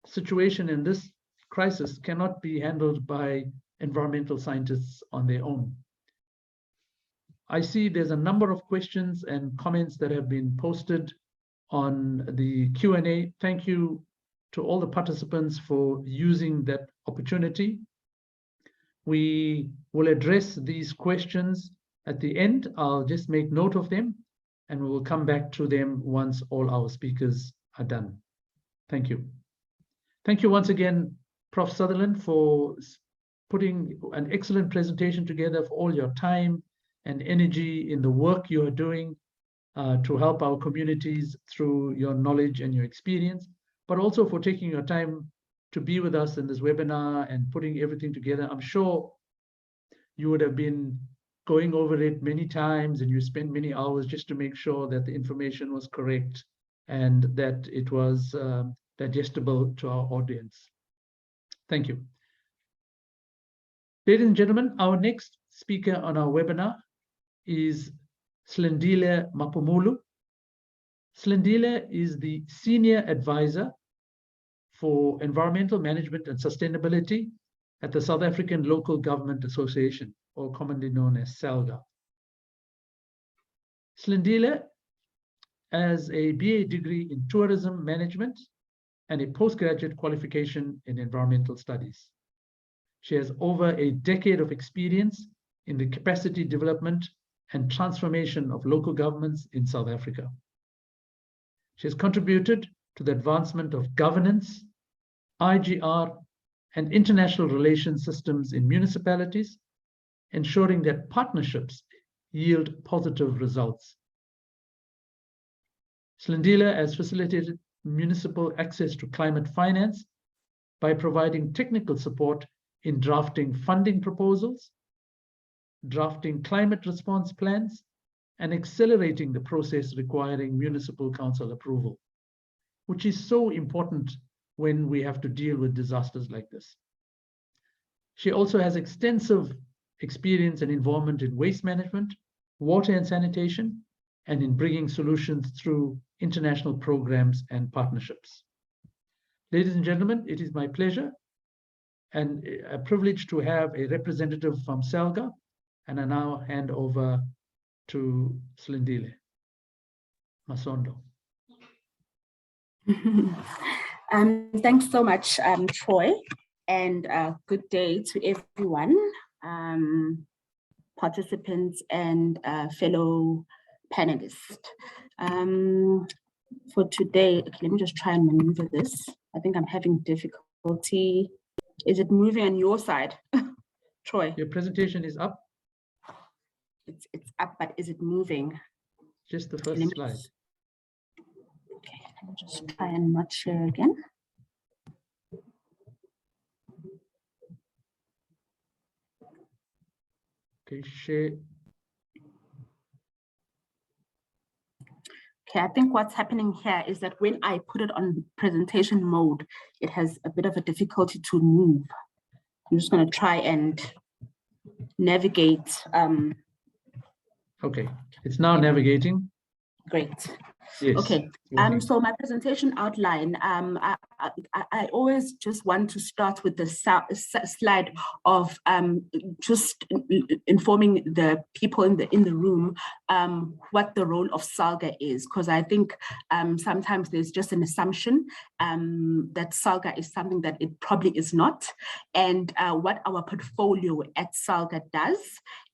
situation and this crisis cannot be handled by environmental scientists on their own. I see there's a number of questions and comments that have been posted on the Q&A. Thank you to all the participants for using that opportunity. We will address these questions at the end. I'll just make note of them and we will come back to them once all our speakers are done. Thank you. Thank you once again, Prof. Sutherland, for putting an excellent presentation together, for all your time and energy in the work you are doing to help our communities through your knowledge and your experience, but also for taking your time to be with us in this webinar and putting everything together. I'm sure you would have been going over it many times and you spent many hours just to make sure that the information was correct and that it was digestible to our audience. Thank you. Ladies and gentlemen, our next speaker on our webinar is Slendile Mapumulu. Slendile is the Senior Advisor for Environmental Management and Sustainability at the South African Local Government Association, or commonly known as SALGA. Slendile has a BA degree in Tourism Management and a postgraduate qualification in Environmental Studies. She has over a decade of experience in the capacity development and transformation of local governments in South Africa. She has contributed to the advancement of governance, IGR, and international relations systems in municipalities, ensuring that partnerships yield positive results. Slindile has facilitated municipal access to climate finance by providing technical support in drafting funding proposals, drafting climate response plans, and accelerating the process requiring municipal council approval, which is so important when we have to deal with disasters like this. She also has extensive experience and involvement in waste management, water and sanitation, and in bringing solutions through international programs and partnerships. Ladies and gentlemen, it is my pleasure and a privilege to have a representative from SALGA, and I now hand over to Slindile Masondo. Thanks so much, Troy, and good day to everyone, participants and fellow panelists. For today, okay, let me just try and maneuver this. I think I'm having difficulty. Is it moving on your side, Troy? Your presentation is up. It's up, but is it moving? Just the first slide. Okay, let me just try and not share again. Okay, share. Okay, I think what's happening here is that when I put it on presentation mode, it has a bit of a difficulty to move. I'm just going to try and navigate. Okay, it's now navigating. Great. Yes. Okay. So my presentation outline, I always just want to start with the slide of just informing the people in the room what the role of SALGA is, because I think sometimes there's just an assumption that SALGA is something that it probably is not, and what our portfolio at SALGA does,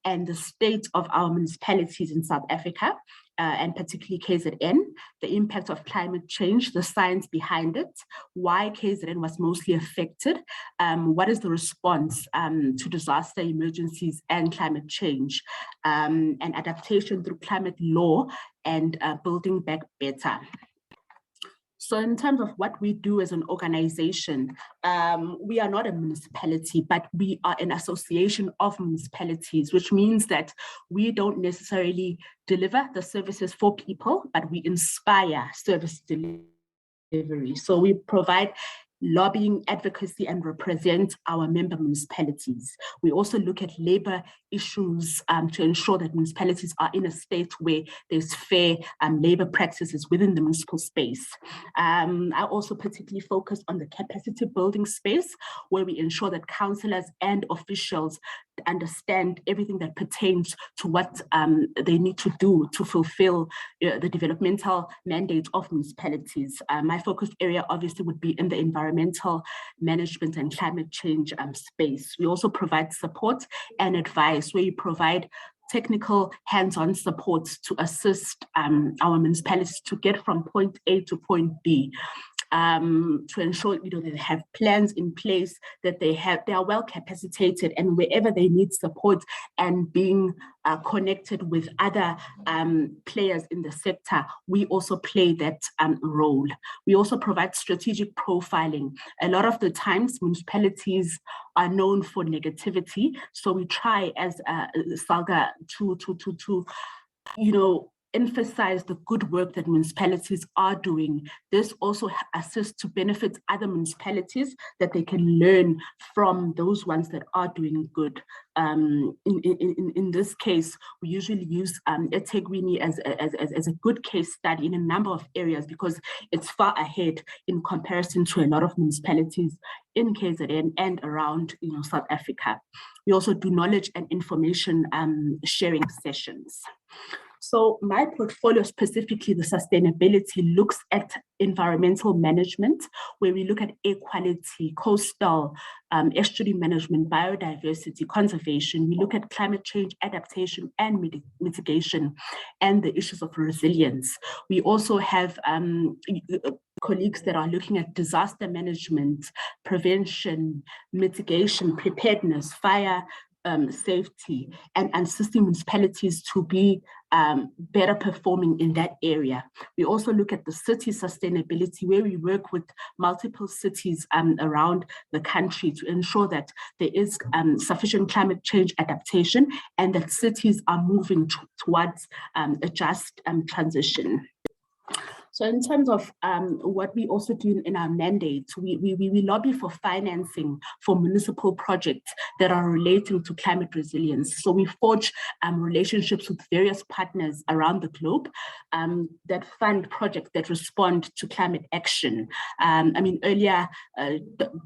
and the state of our municipalities in South Africa, and particularly KZN, the impact of climate change, the science behind it, why KZN was mostly affected, what is the response to disaster emergencies and climate change, and adaptation through climate law, and building back better. So in terms of what we do as an organization, we are not a municipality, but we are an association of municipalities, which means that we don't necessarily deliver the services for people, but we inspire service delivery. So we provide lobbying, advocacy, and represent our member municipalities. We also look at labor issues to ensure that municipalities are in a state where there's fair labor practices within the municipal space. I also particularly focus on the capacity building space, where we ensure that councillors and officials understand everything that pertains to what they need to do to fulfill the developmental mandate of municipalities. My focus area obviously would be in the environmental management and climate change space. We also provide support and advice, where we provide technical hands-on support to assist our municipalities to get from point A to point B. To ensure that they have plans in place, that they are well capacitated, and wherever they need support and being connected with other players in the sector, we also play that role. We also provide strategic profiling. A lot of the times municipalities are known for negativity, so we try as SALGA to emphasize the good work that municipalities are doing. This also assists to benefit other municipalities, that they can learn from those ones that are doing good. In this case, we usually use eThekwini as a good case study in a number of areas, because it's far ahead in comparison to a lot of municipalities in KZN and around South Africa. We also do knowledge and information sharing sessions. So my portfolio, specifically the sustainability, looks at environmental management, where we look at air quality, coastal, estuary management, biodiversity, conservation. We look at climate change adaptation and mitigation, and the issues of resilience. We also have colleagues that are looking at disaster management, prevention, mitigation, preparedness, fire safety, and assisting municipalities to be better performing in that area. We also look at the city sustainability, where we work with multiple cities around the country to ensure that there is sufficient climate change adaptation and that cities are moving towards a just transition. So in terms of what we also do in our mandate, we lobby for financing for municipal projects that are relating to climate resilience. So we forge relationships with various partners around the globe that fund projects that respond to climate action. I mean, earlier,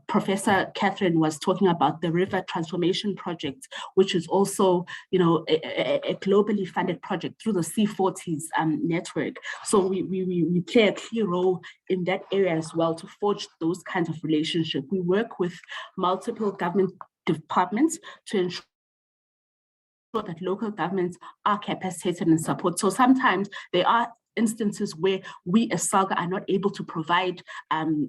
Professor Catherine was talking about the River Transformation Project, which is also, you know, a globally funded project through the C40s network. So we play a key role in that area as well to forge those kinds of relationships. We work with multiple government departments to ensure that local governments are capacitated and support. So sometimes there are instances where we as SALGA are not able to provide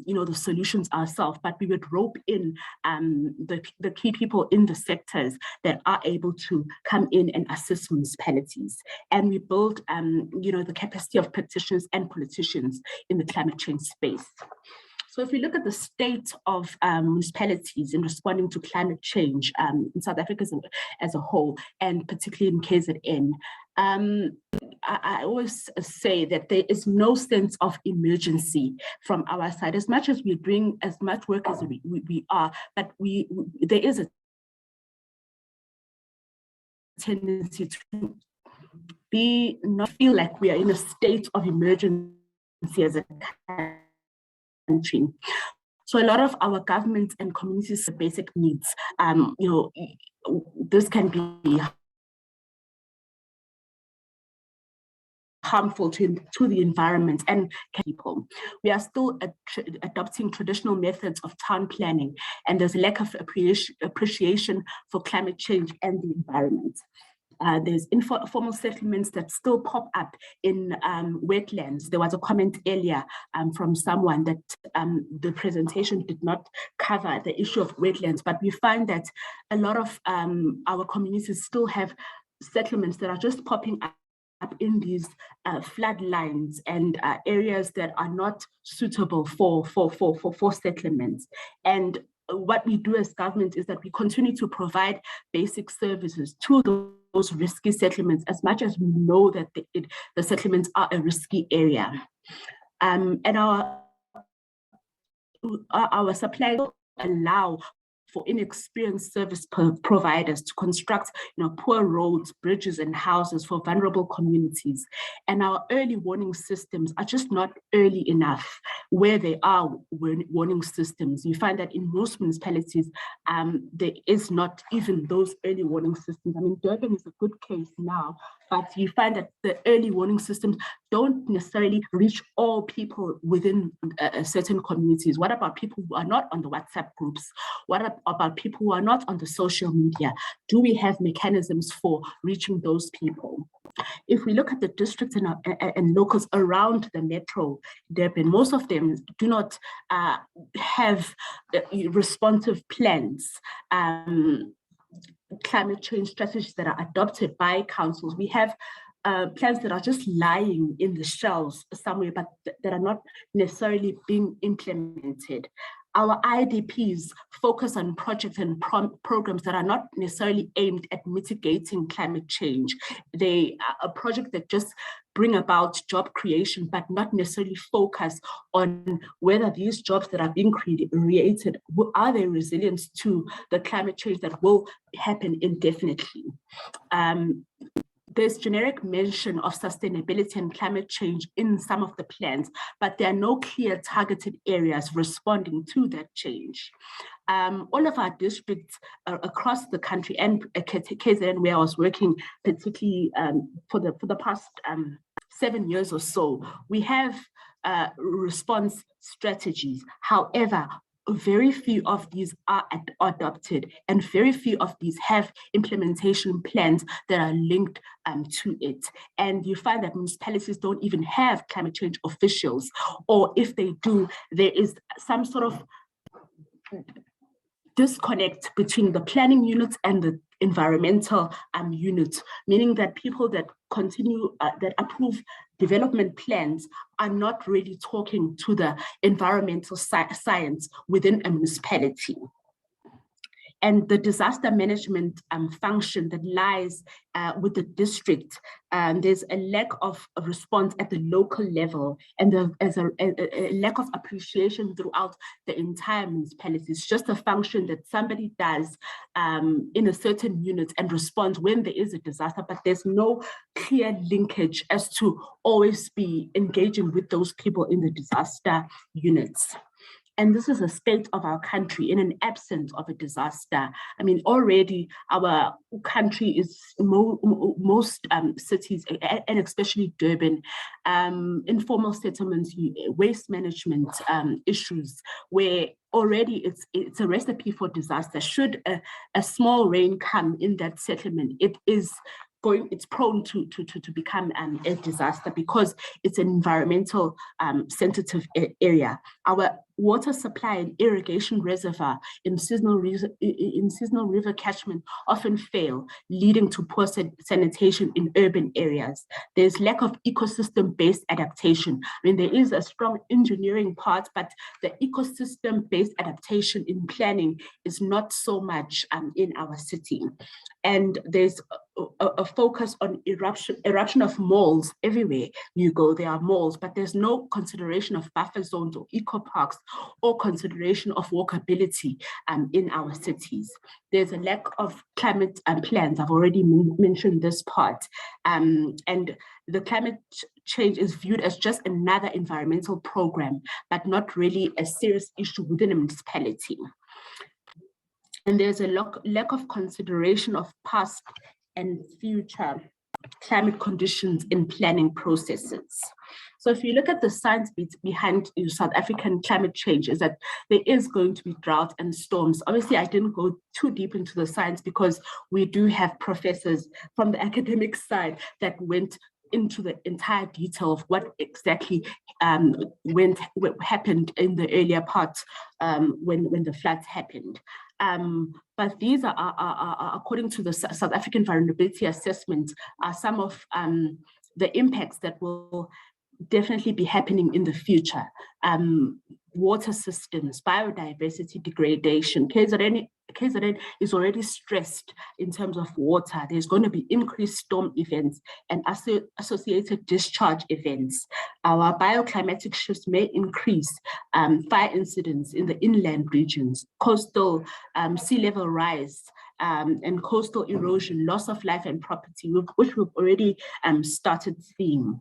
you know, the solutions ourselves, but we would rope in the key people in the sectors that are able to come in and assist municipalities. And we build you know, the capacity of practitioners and politicians in the climate change space. So if we look at the state of municipalities in responding to climate change in South Africa as a whole, and particularly in KZN, I always say that there is no sense of emergency from our side. As much as we bring as much work as we are, but there is a tendency to not feel like we are in a state of emergency as a country. So a lot of our government and communities' basic needs, you know, this can be harmful to the environment and people. We are still adopting traditional methods of town planning, and there's a lack of appreciation for climate change and the environment. There's informal settlements that still pop up in wetlands. There was a comment earlier from someone that the presentation did not cover the issue of wetlands, but we find that a lot of our communities still have settlements that are just popping up in these flood lines and areas that are not suitable for settlements. And what we do as government is that we continue to provide basic services to those risky settlements, as much as we know that the settlements are a risky area. And our supply allow for inexperienced service providers to construct, you know, poor roads, bridges, and houses for vulnerable communities. And our early warning systems are just not early enough. Where they are warning systems, you find that in most municipalities, there is not even those early warning systems. I mean, Durban is a good case now, but you find that the early warning systems don't necessarily reach all people within certain communities. What about people who are not on the WhatsApp groups? What about people who are not on the social media? Do we have mechanisms for reaching those people? If we look at the districts and locals around the metro Durban, most of them do not have responsive plans. Climate change strategies that are adopted by councils. We have plans that are just lying in the shelves somewhere, but that are not necessarily being implemented. Our IDPs focus on projects and programs that are not necessarily aimed at mitigating climate change. They are a project that just bring about job creation, but not necessarily focus on whether these jobs that are being created, are they resilient to the climate change that will happen indefinitely. There's generic mention of sustainability and climate change in some of the plans, but there are no clear targeted areas responding to that change. All of our districts across the country, and KZN, where I was working particularly for the past 7 years or so, we have response strategies. However, very few of these are adopted, and very few of these have implementation plans that are linked to it. And you find that municipalities don't even have climate change officials, or if they do, there is some sort of disconnect between the planning units and the environmental units, meaning that people that that approve development plans are not really talking to the environmental science within a municipality. And the disaster management function that lies with the district, there's a lack of response at the local level, and there's a lack of appreciation throughout the entire municipality. It's just a function that somebody does in a certain unit and responds when there is a disaster, but there's no clear linkage as to always be engaging with those people in the disaster units. And this is a state of our country in an absence of a disaster. I mean, already our country is most cities, and especially Durban, informal settlements, waste management issues, where already it's a recipe for disaster. Should a small rain come in that settlement, it's prone to become a disaster because it's an environmental sensitive area. Our water supply and irrigation reservoir in seasonal river catchment often fail, leading to poor sanitation in urban areas. There's lack of ecosystem-based adaptation. I mean, there is a strong engineering part, but the ecosystem-based adaptation in planning is not so much in our city. And there's a focus on eruption of malls everywhere you go. There are malls, but there's no consideration of buffer zones or eco parks or consideration of walkability in our cities. There's a lack of climate plans. I've already mentioned this part. And the climate change is viewed as just another environmental program, but not really a serious issue within a municipality. And there's a lack of consideration of past and future climate conditions in planning processes. So if you look at the science behind South African climate change, is that there is going to be drought and storms. Obviously, I didn't go too deep into the science because we do have professors from the academic side that went into the entire detail of what exactly happened in the earlier part when the floods happened. But these are according to the South African Vulnerability Assessment, are some of the impacts that will definitely be happening in the future. Water systems, biodiversity degradation. KZN is already stressed in terms of water. There's going to be increased storm events and associated discharge events. Our bioclimatic shifts may increase fire incidents in the inland regions, coastal sea level rise, and coastal erosion, loss of life and property, which we've already started seeing.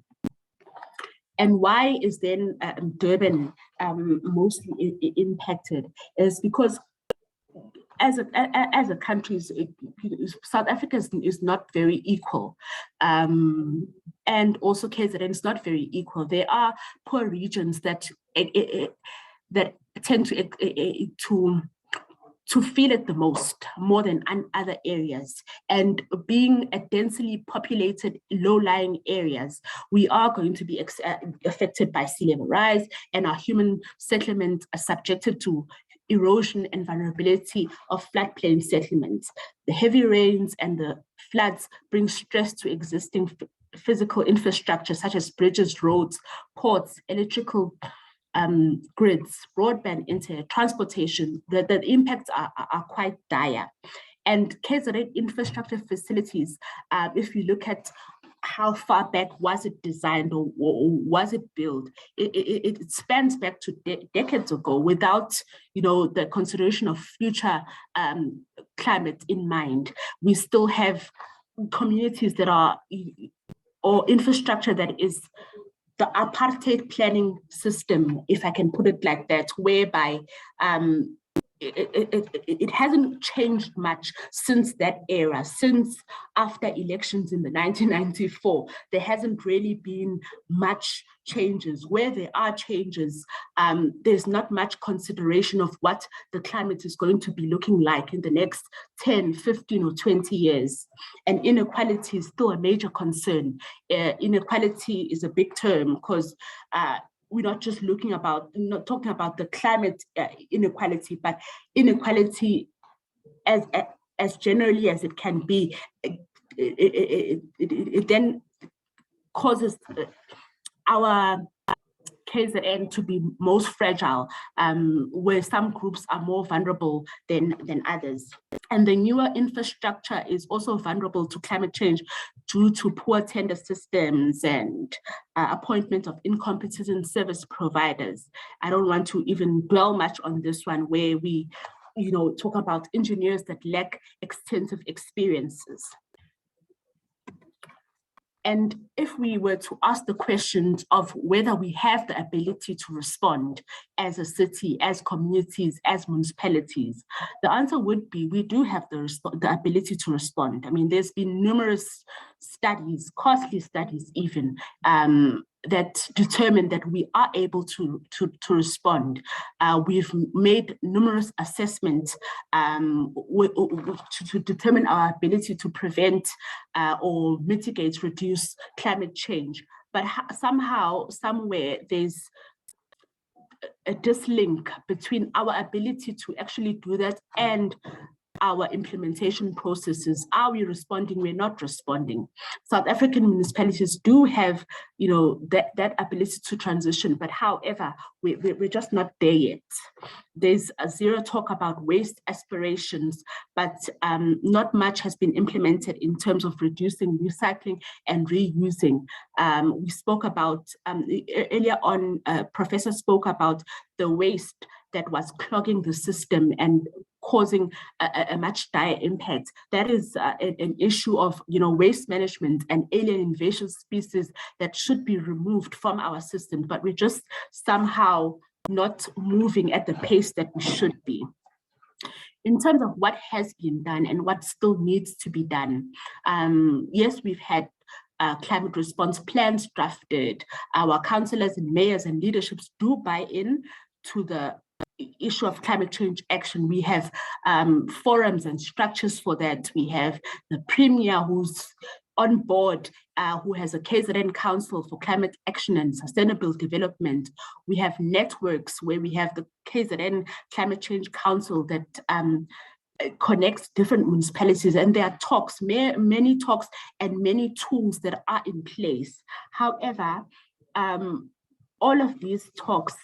And why is then Durban mostly impacted? Is because as a country, South Africa is not very equal. And also KZN is not very equal. There are poor regions that tend to feel it the most, more than other areas. And being a densely populated, low-lying areas, we are going to be affected by sea level rise, and our human settlements are subjected to erosion and vulnerability of floodplain settlements. The heavy rains and the floods bring stress to existing physical infrastructure, such as bridges, roads, ports, electrical grids, broadband internet, transportation. The impacts are quite dire. And KZN infrastructure facilities, if you look at how far back was it designed or was it built, it spans back to decades ago without the consideration of future climate in mind. We still have communities that are, or infrastructure that is the apartheid planning system, if I can put it like that, whereby it hasn't changed much since that era. Since after elections in the 1994, there hasn't really been much changes. Where there are changes, there's not much consideration of what the climate is going to be looking like in the next 10, 15, or 20 years. And inequality is still a major concern. Inequality is a big term because we're not just talking about the climate inequality, but inequality as generally as it can be. It then causes our KZN to be most fragile, where some groups are more vulnerable than others. And the newer infrastructure is also vulnerable to climate change due to poor tender systems and appointment of incompetent service providers. I don't want to even dwell much on this one, where we talk about engineers that lack extensive experiences. And if we were to ask the questions of whether we have the ability to respond as a city, as communities, as municipalities, the answer would be we do have the ability to respond. I mean, there's been numerous studies, costly studies even, that determine that we are able to respond. We've made numerous assessments to determine our ability to prevent or mitigate, reduce climate change. But somehow, somewhere, there's a dislink between our ability to actually do that and our implementation processes. Are we responding? We're not responding. South African municipalities do have, that ability to transition, but however, we're just not there yet. There's a zero talk about waste aspirations, but not much has been implemented in terms of reducing, recycling, and reusing. We spoke about, earlier on, Professor spoke about the waste that was clogging the system and causing a much dire impact. That is an issue of waste management and alien invasive species that should be removed from our system, but we're just somehow not moving at the pace that we should be. In terms of what has been done and what still needs to be done, yes, we've had climate response plans drafted. Our councillors and mayors and leaderships do buy in to the issue of climate change action. We have forums and structures for that. We have the Premier who's on board, who has a KZN Council for Climate Action and Sustainable Development. We have networks where we have the KZN Climate Change Council that connects different municipalities, and there are talks, many talks and many tools that are in place. However, all of these talks,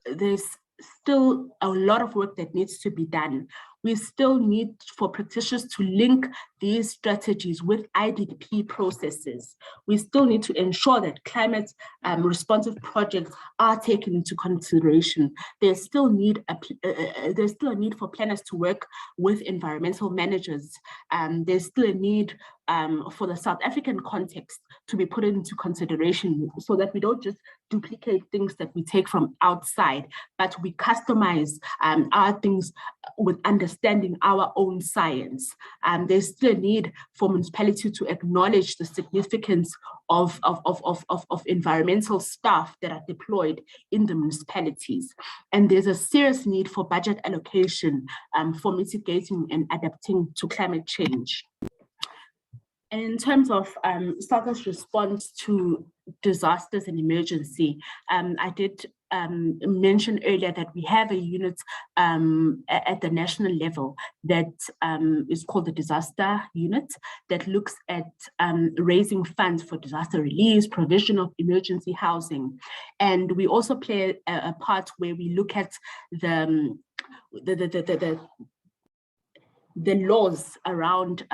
there's still a lot of work that needs to be done. We still need for practitioners to link these strategies with IDP processes. We still need to ensure that climate responsive projects are taken into consideration. There's still a need for planners to work with environmental managers. There's still a need for the South African context to be put into consideration so that we don't just duplicate things that we take from outside, but we customize our things with understanding our own science. There's still a need for municipality to acknowledge the significance of environmental staff that are deployed in the municipalities. And there's a serious need for budget allocation for mitigating and adapting to climate change. And in terms of SAGA's response to disasters and emergency, I did mention earlier that we have a unit at the national level that is called the Disaster Unit that looks at raising funds for disaster relief, provision of emergency housing. And we also play a part where we look at the laws around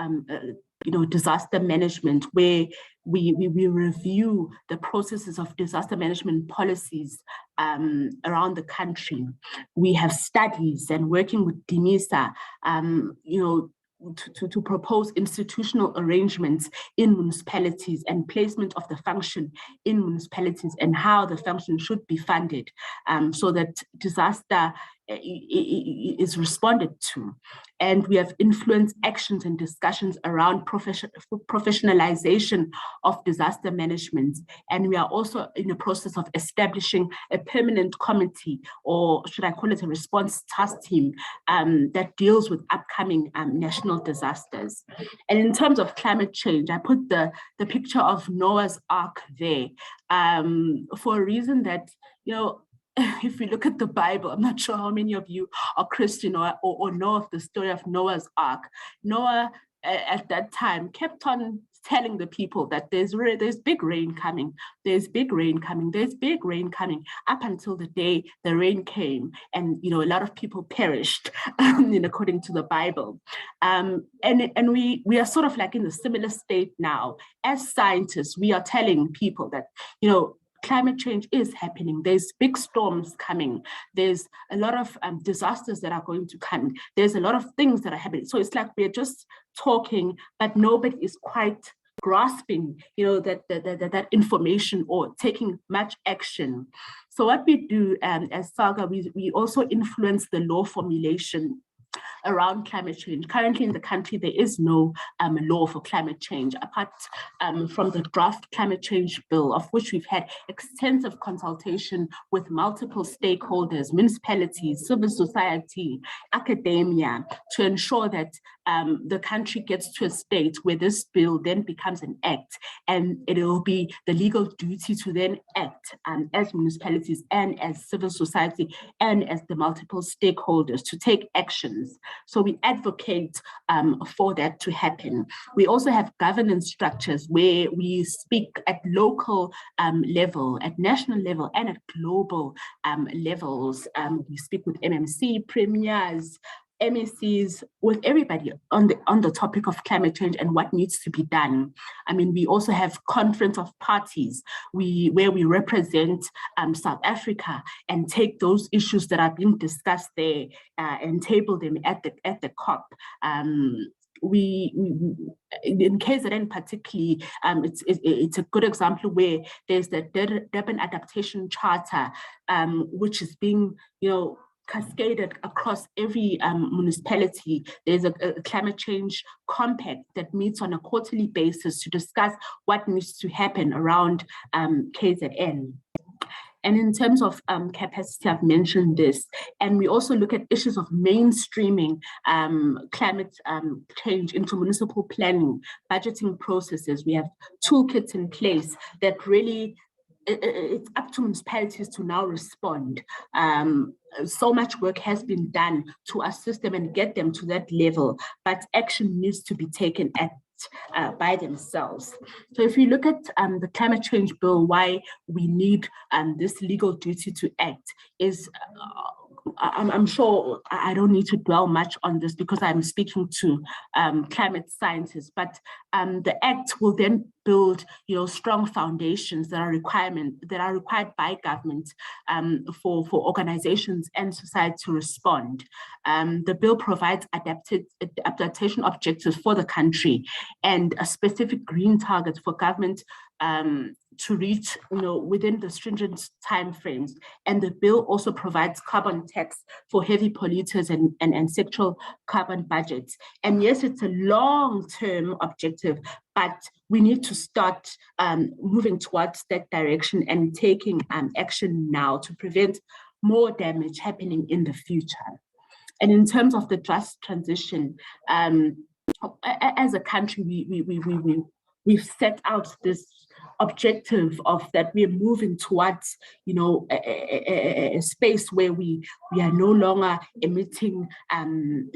disaster management, where we review the processes of disaster management policies around the country. We have studies and working with DIMISA, to propose institutional arrangements in municipalities and placement of the function in municipalities and how the function should be funded, so that disaster is responded to. And we have influenced actions and discussions around professionalization of disaster management. And we are also in the process of establishing a permanent committee, or should I call it a response task team, that deals with upcoming national disasters. And in terms of climate change, I put the picture of Noah's Ark there for a reason that, if we look at the Bible, I'm not sure how many of you are Christian or know of the story of Noah's Ark. Noah, at that time, kept on telling the people that there's big rain coming, there's big rain coming, there's big rain coming, up until the day the rain came, and a lot of people perished, according to the Bible. And we are sort of like in a similar state now. As scientists, we are telling people that, climate change is happening. There's big storms coming. There's a lot of disasters that are going to come. There's a lot of things that are happening. So it's like we're just talking, but nobody is quite grasping, that information or taking much action. So what we do as SAGA, we also influence the law formulation around climate change. Currently in the country, there is no law for climate change, apart from the draft climate change bill, of which we've had extensive consultation with multiple stakeholders, municipalities, civil society, academia, to ensure that the country gets to a state where this bill then becomes an act, and it will be the legal duty to then act as municipalities and as civil society and as the multiple stakeholders to take actions. So we advocate for that to happen. We also have governance structures where we speak at local level, at national level, and at global levels. We speak with MMC, premiers, MECs, with everybody on the topic of climate change and what needs to be done. I mean, we also have conference of parties where we represent South Africa and take those issues that are being discussed there and table them at the COP. We in KZN particularly, it's a good example where there's the Durban Adaptation Charter, which is being, cascaded across every municipality. There's a climate change compact that meets on a quarterly basis to discuss what needs to happen around KZN. And in terms of capacity, I've mentioned this. And we also look at issues of mainstreaming climate change into municipal planning, budgeting processes. We have toolkits in place that really, it's up to municipalities to now respond. So much work has been done to assist them and get them to that level, but action needs to be taken by themselves. So if you look at the climate change bill, why we need this legal duty to act is, I'm sure I don't need to dwell much on this because I'm speaking to climate scientists, but the act will then build, strong foundations that are required by government for organizations and society to respond. The bill provides adaptation objectives for the country and a specific green target for government to reach, within the stringent timeframes. And the bill also provides carbon tax for heavy polluters and sectoral carbon budgets. And yes, it's a long-term objective, but we need to start moving towards that direction and taking action now to prevent more damage happening in the future. And in terms of the just transition, as a country, we've set out this objective of that we're moving towards, a space where we are no longer emitting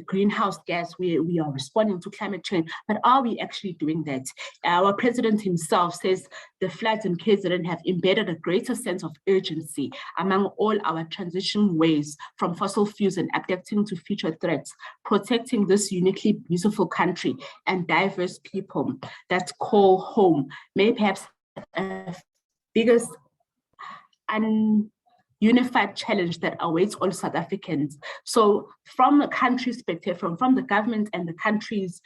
greenhouse gas, we are responding to climate change. But are we actually doing that? Our president himself says the floods in KZN have embedded a greater sense of urgency among all our transition ways from fossil fuels and adapting to future threats, protecting this uniquely beautiful country and diverse people that call home. May perhaps biggest unified challenge that awaits all South Africans. So from the country's perspective, from the government and the country's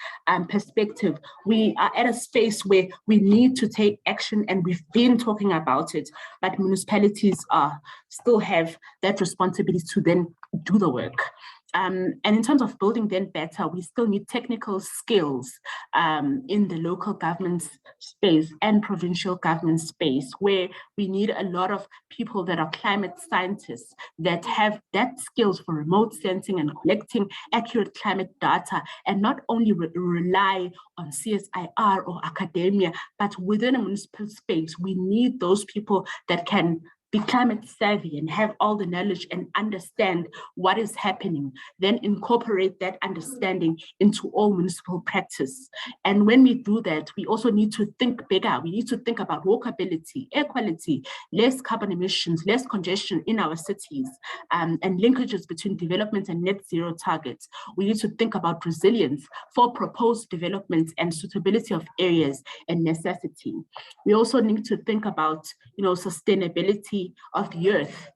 perspective, we are at a space where we need to take action, and we've been talking about it, but municipalities still have that responsibility to then do the work. And in terms of building then better, we still need technical skills in the local government space and provincial government space, where we need a lot of people that are climate scientists that have that skills for remote sensing and collecting accurate climate data, and not only rely on CSIR or academia, but within a municipal space, we need those people that can be climate savvy and have all the knowledge and understand what is happening, then incorporate that understanding into all municipal practice. And when we do that, we also need to think bigger. We need to think about walkability, air quality, less carbon emissions, less congestion in our cities, and linkages between development and net zero targets. We need to think about resilience for proposed developments and suitability of areas and necessity. We also need to think about, sustainability of the earth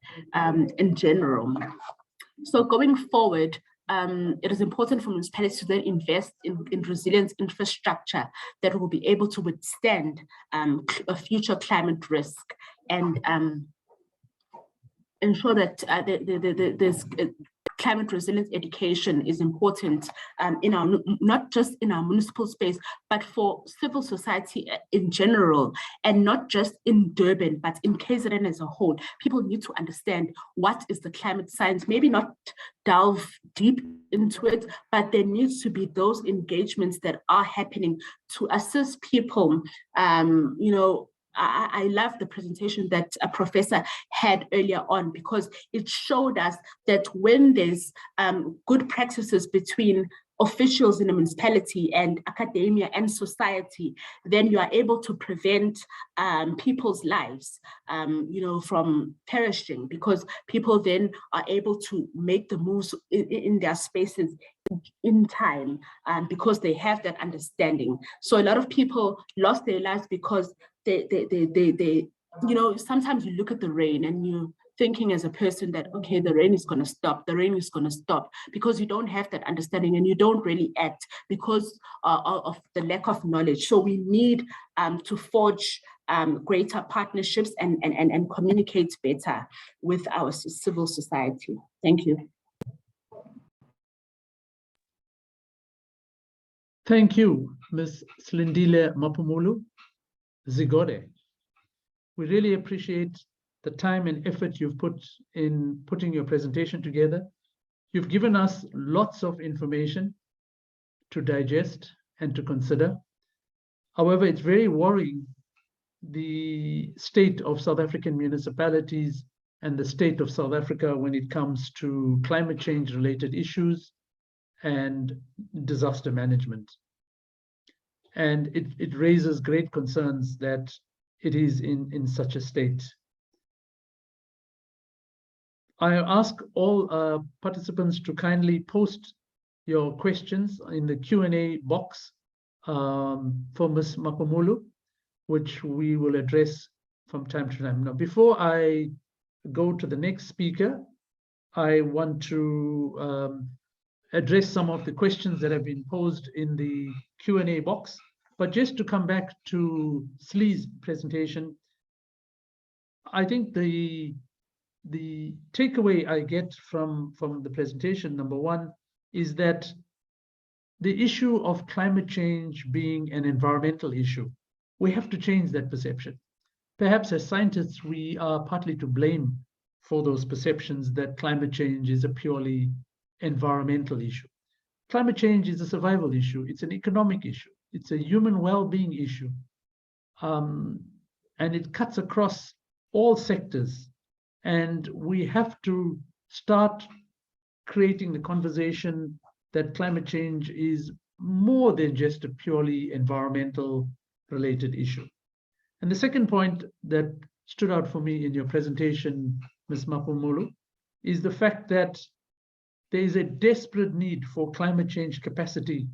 in general. So going forward, it is important for municipalities to then invest in resilient infrastructure that will be able to withstand a future climate risk, and ensure that there's climate resilience education is important in our, not just in our municipal space, but for civil society in general, and not just in Durban, but in KZN as a whole. People need to understand what is the climate science, maybe not delve deep into it, but there needs to be those engagements that are happening to assist people, I love the presentation that a professor had earlier on, because it showed us that when there's good practices between officials in a municipality and academia and society, then you are able to prevent people's lives, from perishing, because people then are able to make the moves in their spaces in time, because they have that understanding. So a lot of people lost their lives because they sometimes you look at the rain and you thinking as a person that, okay, the rain is going to stop, because you don't have that understanding and you don't really act because of the lack of knowledge. So we need to forge greater partnerships and communicate better with our civil society. Thank you. Thank you, Ms. Slindile Mapumulu Zigode. We really appreciate the time and effort you've put in putting your presentation together. You've given us lots of information to digest and to consider. However, it's very worrying, the state of South African municipalities and the state of South Africa when it comes to climate change related issues and disaster management. And it raises great concerns that it is in such a state. I ask all participants to kindly post your questions in the Q&A box for Ms. Mapumulu, which we will address from time to time. Now, before I go to the next speaker, I want to address some of the questions that have been posed in the Q&A box. But just to come back to Slee's presentation, I think the takeaway I get from the presentation, number one, is that the issue of climate change being an environmental issue, we have to change that perception. Perhaps as scientists, we are partly to blame for those perceptions that climate change is a purely environmental issue. Climate change is a survival issue. It's an economic issue. It's a human well-being issue. And it cuts across all sectors. And we have to start creating the conversation that climate change is more than just a purely environmental related issue. And the second point that stood out for me in your presentation, Ms. Mapumulu, is the fact that there is a desperate need for climate change capacity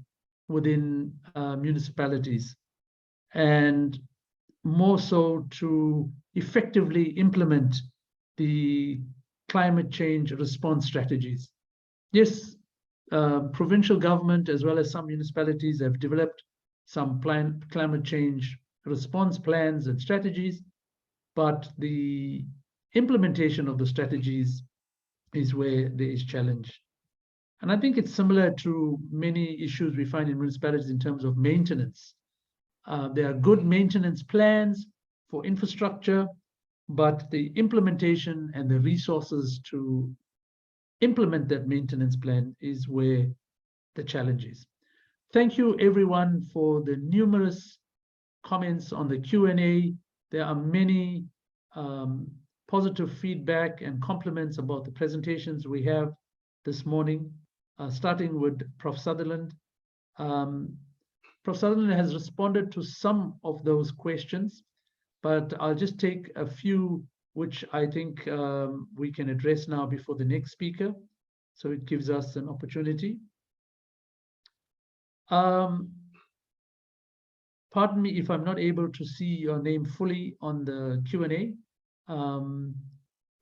within municipalities, and more so to effectively implement the climate change response strategies. Yes, provincial government as well as some municipalities have developed some climate change response plans and strategies, but the implementation of the strategies is where there is challenge. And I think it's similar to many issues we find in municipalities in terms of maintenance. There are good maintenance plans for infrastructure, but the implementation and the resources to implement that maintenance plan is where the challenge is. Thank you everyone for the numerous comments on the Q&A. There are many positive feedback and compliments about the presentations we have this morning, starting with Prof. Sutherland. Prof. Sutherland has responded to some of those questions, but I'll just take a few which I think we can address now before the next speaker. So it gives us an opportunity. Pardon me if I'm not able to see your name fully on the Q&A.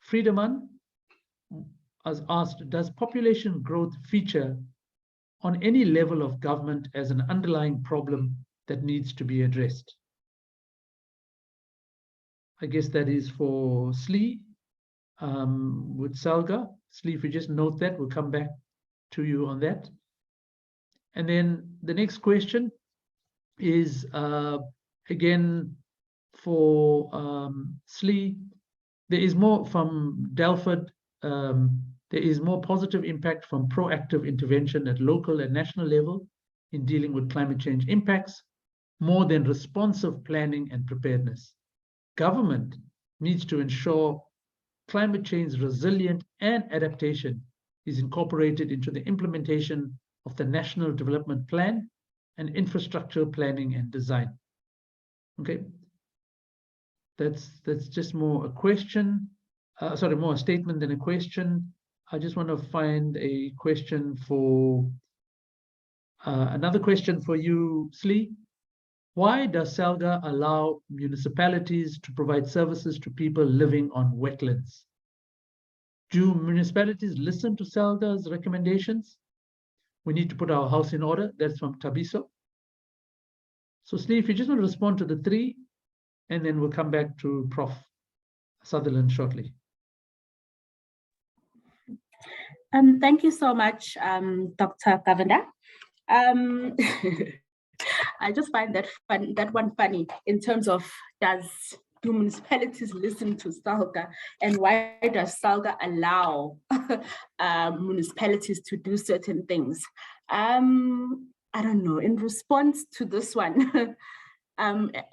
Friedemann has asked, does population growth feature on any level of government as an underlying problem that needs to be addressed? I guess that is for Slee with Salga. Slee, if you just note that, we'll come back to you on that. And then the next question is again for Slee. There is more from Delford. There is more positive impact from proactive intervention at local and national level in dealing with climate change impacts, more than responsive planning and preparedness. Government needs to ensure climate change resilient and adaptation is incorporated into the implementation of the National Development Plan and infrastructure planning and design. Okay, that's just more a question, sorry, more a statement than a question. I just want to find a question for, another question for you, Slee. Why does SALGA allow municipalities to provide services to people living on wetlands? Do municipalities listen to SALGA's recommendations? We need to put our house in order. That's from Tabiso. So Slee, if you just want to respond to the three, and then we'll come back to Prof. Sutherland shortly. Thank you so much, Dr. Govender. I just find that one funny in terms of do municipalities listen to SALGA, and why does SALGA allow municipalities to do certain things? I don't know. In response to this one,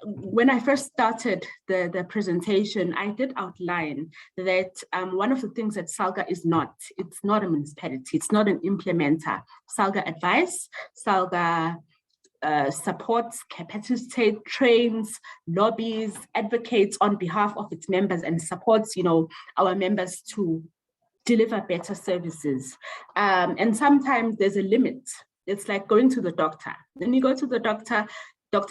when I first started the presentation, I did outline that one of the things that SALGA is not, it's not a municipality, it's not an implementer. SALGA advises, SALGA supports, capacitates, trains, lobbies, advocates on behalf of its members, and supports, our members to deliver better services. And sometimes there's a limit. It's like going to the doctor. Then you go to the doctor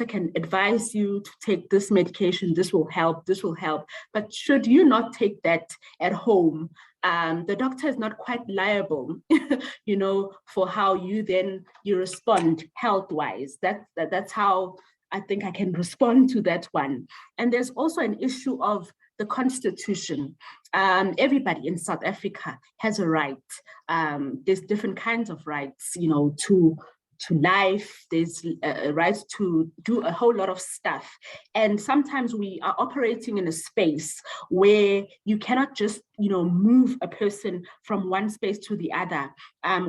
can advise you to take this medication, this will help. But should you not take that at home, the doctor is not quite liable, for how you respond health-wise. That's how I think I can respond to that one. And there's also an issue of the Constitution. Everybody in South Africa has a right. There's different kinds of rights, to life, there's a right to do a whole lot of stuff. And sometimes we are operating in a space where you cannot just, move a person from one space to the other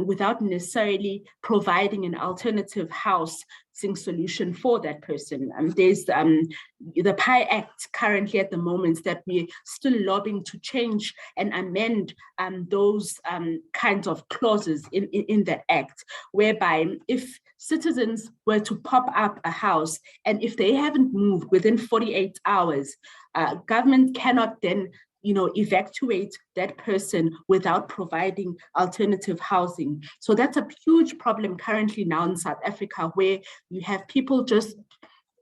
without necessarily providing an alternative housing solution for that person. There's the PI Act currently at the moment that we're still lobbying to change and amend those kinds of clauses in that act, whereby if citizens were to pop up a house and if they haven't moved within 48 hours, government cannot then evacuate that person without providing alternative housing. So that's a huge problem currently now in South Africa, where you have people just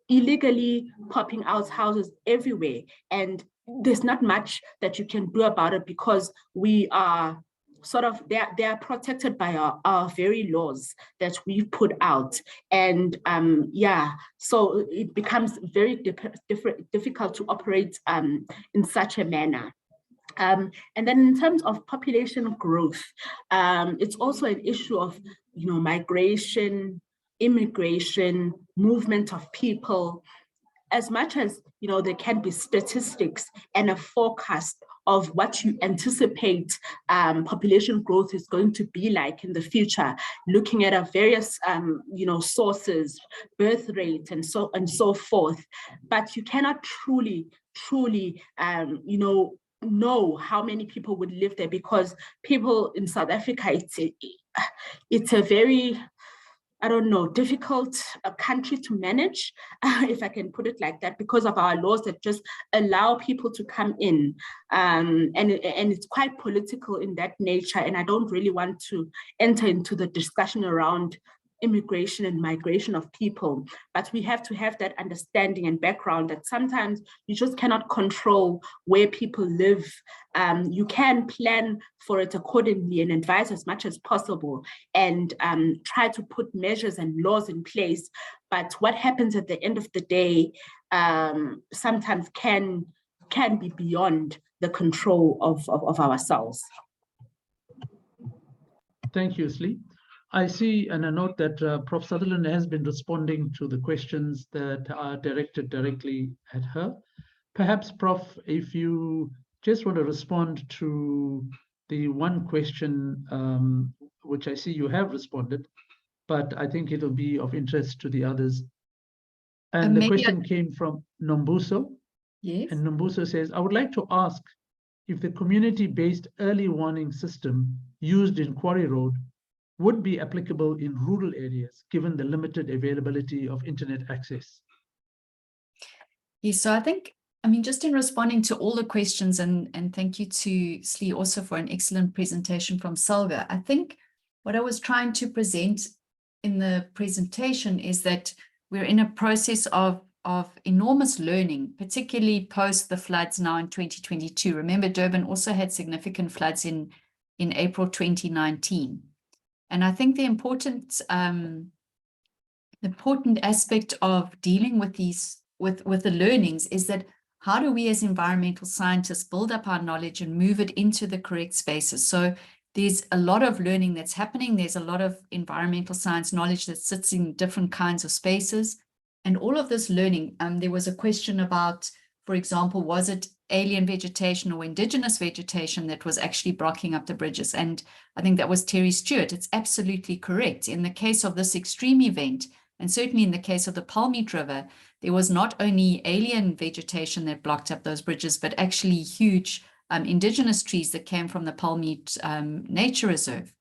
illegally popping out houses everywhere. And there's not much that you can do about it, because we are sort of, they are protected by our very laws that we've put out. And yeah, so it becomes very difficult to operate in such a manner. And then in terms of population growth, it's also an issue of, you know, migration, immigration, movement of people. As much as, you know, there can be statistics and a forecast of what you anticipate population growth is going to be like in the future, looking at various you know, sources, birth rate, and so forth, but you cannot truly you know how many people would live there, because people in South Africa, it's a very, I don't know, difficult country to manage, if I can put it like that, because of our laws that just allow people to come in. And it's quite political in that nature. And I don't really want to enter into the discussion around immigration and migration of people, but we have to have that understanding and background that sometimes you just cannot control where people live. You can plan for it accordingly and advise as much as possible, and try to put measures and laws in place. But what happens at the end of the day sometimes can be beyond the control of ourselves. Thank you, Slee. I see and I note that Prof. Sutherland has been responding to the questions that are directed directly at her. Perhaps, Prof, if you just want to respond to the one question, which I see you have responded, but I think it'll be of interest to the others. And the question came from Nombuso. Yes. And Nombuso says, I would like to ask if the community-based early warning system used in Quarry Road would be applicable in rural areas, given the limited availability of internet access. Yes, so I mean, just in responding to all the questions, and thank you to Slee also for an excellent presentation from Salga. I think what I was trying to present in the presentation is that we're in a process of enormous learning, particularly post the floods now in 2022. Remember, Durban also had significant floods in April 2019. And I think the important aspect of dealing with these, with the learnings, is that how do we as environmental scientists build up our knowledge and move it into the correct spaces? So there's a lot of learning that's happening. There's a lot of environmental science knowledge that sits in different kinds of spaces. And all of this learning, there was a question about, for example, was it alien vegetation or indigenous vegetation that was actually blocking up the bridges? And I think that was Terry Stewart. It's absolutely correct. In the case of this extreme event, and certainly in the case of the Palmeet River, there was not only alien vegetation that blocked up those bridges, but actually huge indigenous trees that came from the Palmeet Nature Reserve.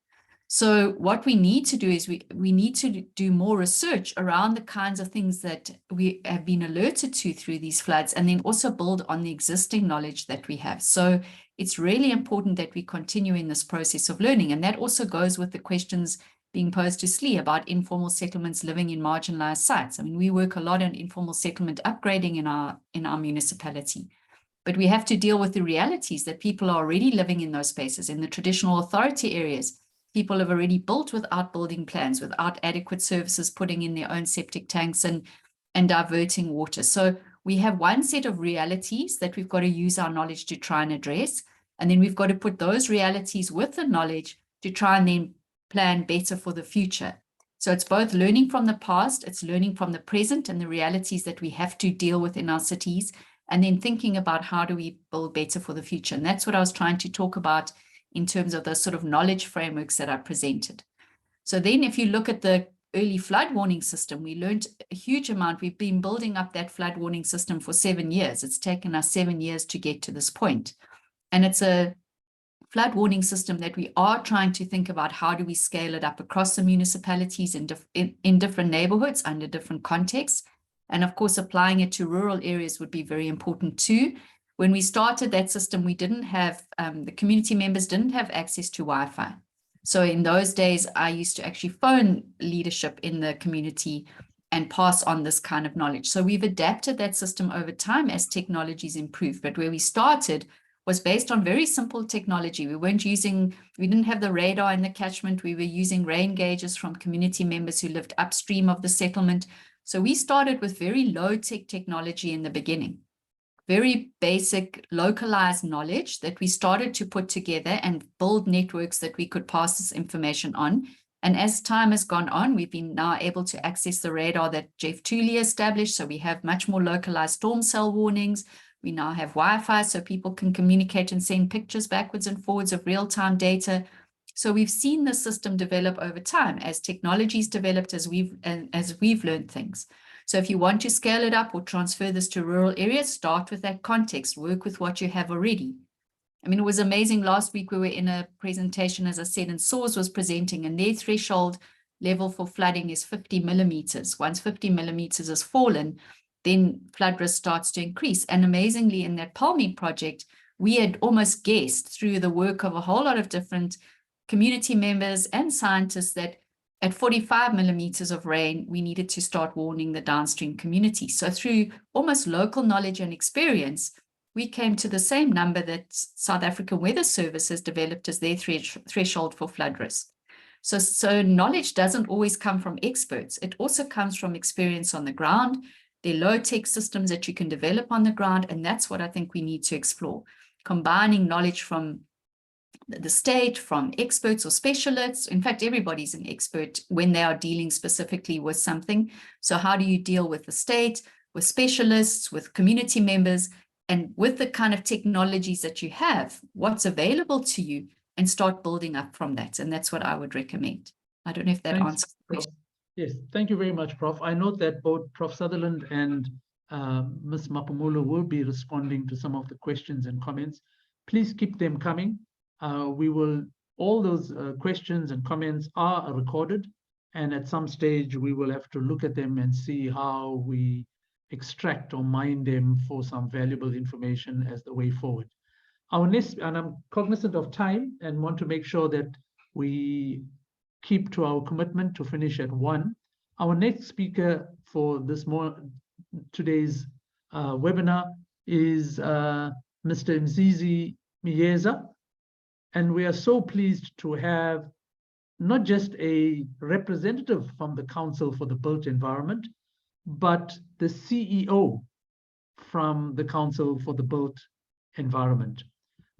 So what we need to do is we need to do more research around the kinds of things that we have been alerted to through these floods, and then also build on the existing knowledge that we have. So it's really important that we continue in this process of learning. And that also goes with the questions being posed to Slee about informal settlements living in marginalized sites. I mean, we work a lot on informal settlement upgrading in our municipality. But we have to deal with the realities that people are already living in those spaces. In the traditional authority areas, people have already built without building plans, without adequate services, putting in their own septic tanks and diverting water. So we have one set of realities that we've got to use our knowledge to try and address. And then we've got to put those realities with the knowledge to try and then plan better for the future. So it's both learning from the past, it's learning from the present and the realities that we have to deal with in our cities, and then thinking about how do we build better for the future. And that's what I was trying to talk about in terms of the sort of knowledge frameworks that I presented. So then if you look at the early flood warning system, we learned a huge amount. We've been building up that flood warning system for 7 years. It's taken us 7 years to get to this point. And it's a flood warning system that we are trying to think about how do we scale it up across the municipalities in different neighborhoods under different contexts. And of course, applying it to rural areas would be very important too. When we started that system, we didn't have, the community members didn't have access to Wi-Fi. So in those days, I used to actually phone leadership in the community and pass on this kind of knowledge. So we've adapted that system over time as technologies improve. But where we started was based on very simple technology. We didn't have the radar in the catchment. We were using rain gauges from community members who lived upstream of the settlement. So we started with very low-tech technology in the beginning, very basic localized knowledge that we started to put together and build networks that we could pass this information on. And as time has gone on, we've been now able to access the radar that Jeff Tooley established. So we have much more localized storm cell warnings. We now have Wi-Fi so people can communicate and send pictures backwards and forwards of real-time data. So we've seen the system develop over time as technologies developed, as we've learned things. So if you want to scale it up or transfer this to rural areas, start with that context, work with what you have already. I mean, it was amazing. Last week we were in a presentation, as I said, and SAWS was presenting, and their threshold level for flooding is 50 millimeters. Once 50 millimeters has fallen, then flood risk starts to increase. And amazingly, in that Palmy project, we had almost guessed through the work of a whole lot of different community members and scientists that at 45 millimeters of rain, we needed to start warning the downstream community. So through almost local knowledge and experience, we came to the same number that South African Weather Service has developed as their threshold for flood risk. So knowledge doesn't always come from experts. It also comes from experience on the ground. There are low-tech systems that you can develop on the ground, and that's what I think we need to explore. Combining knowledge from the state, from experts or specialists. In fact, everybody's an expert when they are dealing specifically with something. So how do you deal with the state, with specialists, with community members, and with the kind of technologies that you have, what's available to you, and start building up from that. And that's what I would recommend. I don't know if that answers the question. Yes, thank you very much, Prof. I note that both Prof. Sutherland and Ms. Mapumulo will be responding to some of the questions and comments. Please keep them coming. All those questions and comments are recorded, and at some stage we will have to look at them and see how we extract or mine them for some valuable information as the way forward. Our next, and I'm cognizant of time and want to make sure that we keep to our commitment to finish at 1. Our next speaker for today's webinar is Mr. Mzizi Miyeza. And we are so pleased to have not just a representative from the Council for the Built Environment, but the CEO from the Council for the Built Environment.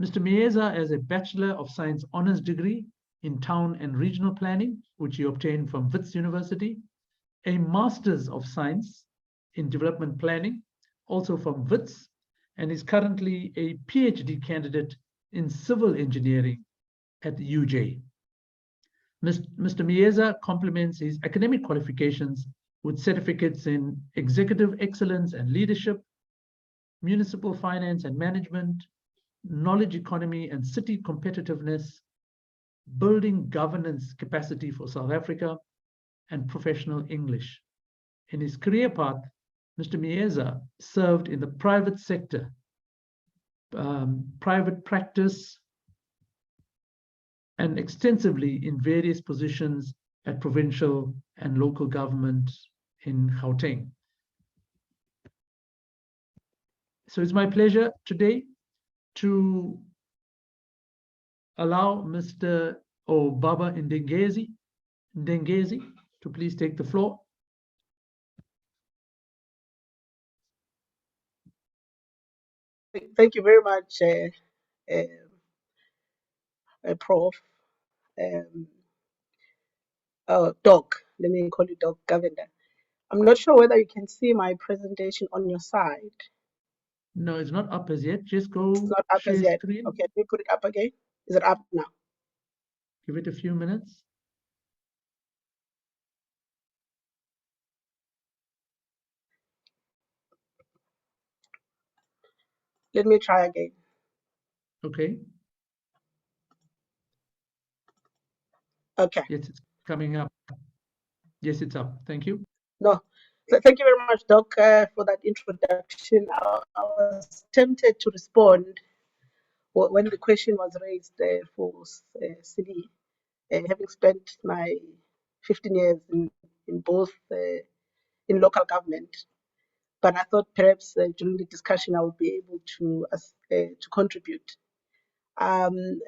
Mr. Miyeza has a Bachelor of Science Honours degree in Town and Regional Planning, which he obtained from Wits University, a Masters of Science in Development Planning, also from Wits, and is currently a PhD candidate in Civil Engineering at the UJ. Mr. Miyeza complements his academic qualifications with certificates in Executive Excellence and Leadership, Municipal Finance and Management, Knowledge Economy and City Competitiveness, Building Governance Capacity for South Africa, and Professional English. In his career path, Mr. Miyeza served in the private sector, private practice, and extensively in various positions at provincial and local government in Gauteng. So it's my pleasure today to allow Mr. Baba Ndengezi to please take the floor. Thank you very much, Prof. Doc, let me call you Doc Govender. I'm not sure whether you can see my presentation on your side. No, it's not up as yet. Just go. It's not up as yet. Screen. Okay, let me put it up again. Is it up now? Give it a few minutes. Let me try again. Okay. Okay. Yes, it's coming up. Yes, it's up. Thank you. No, so thank you very much, Doc, for that introduction. I was tempted to respond when the question was raised for CD, having spent my 15 years in both in local government. But I thought perhaps during the discussion I would be able to contribute, and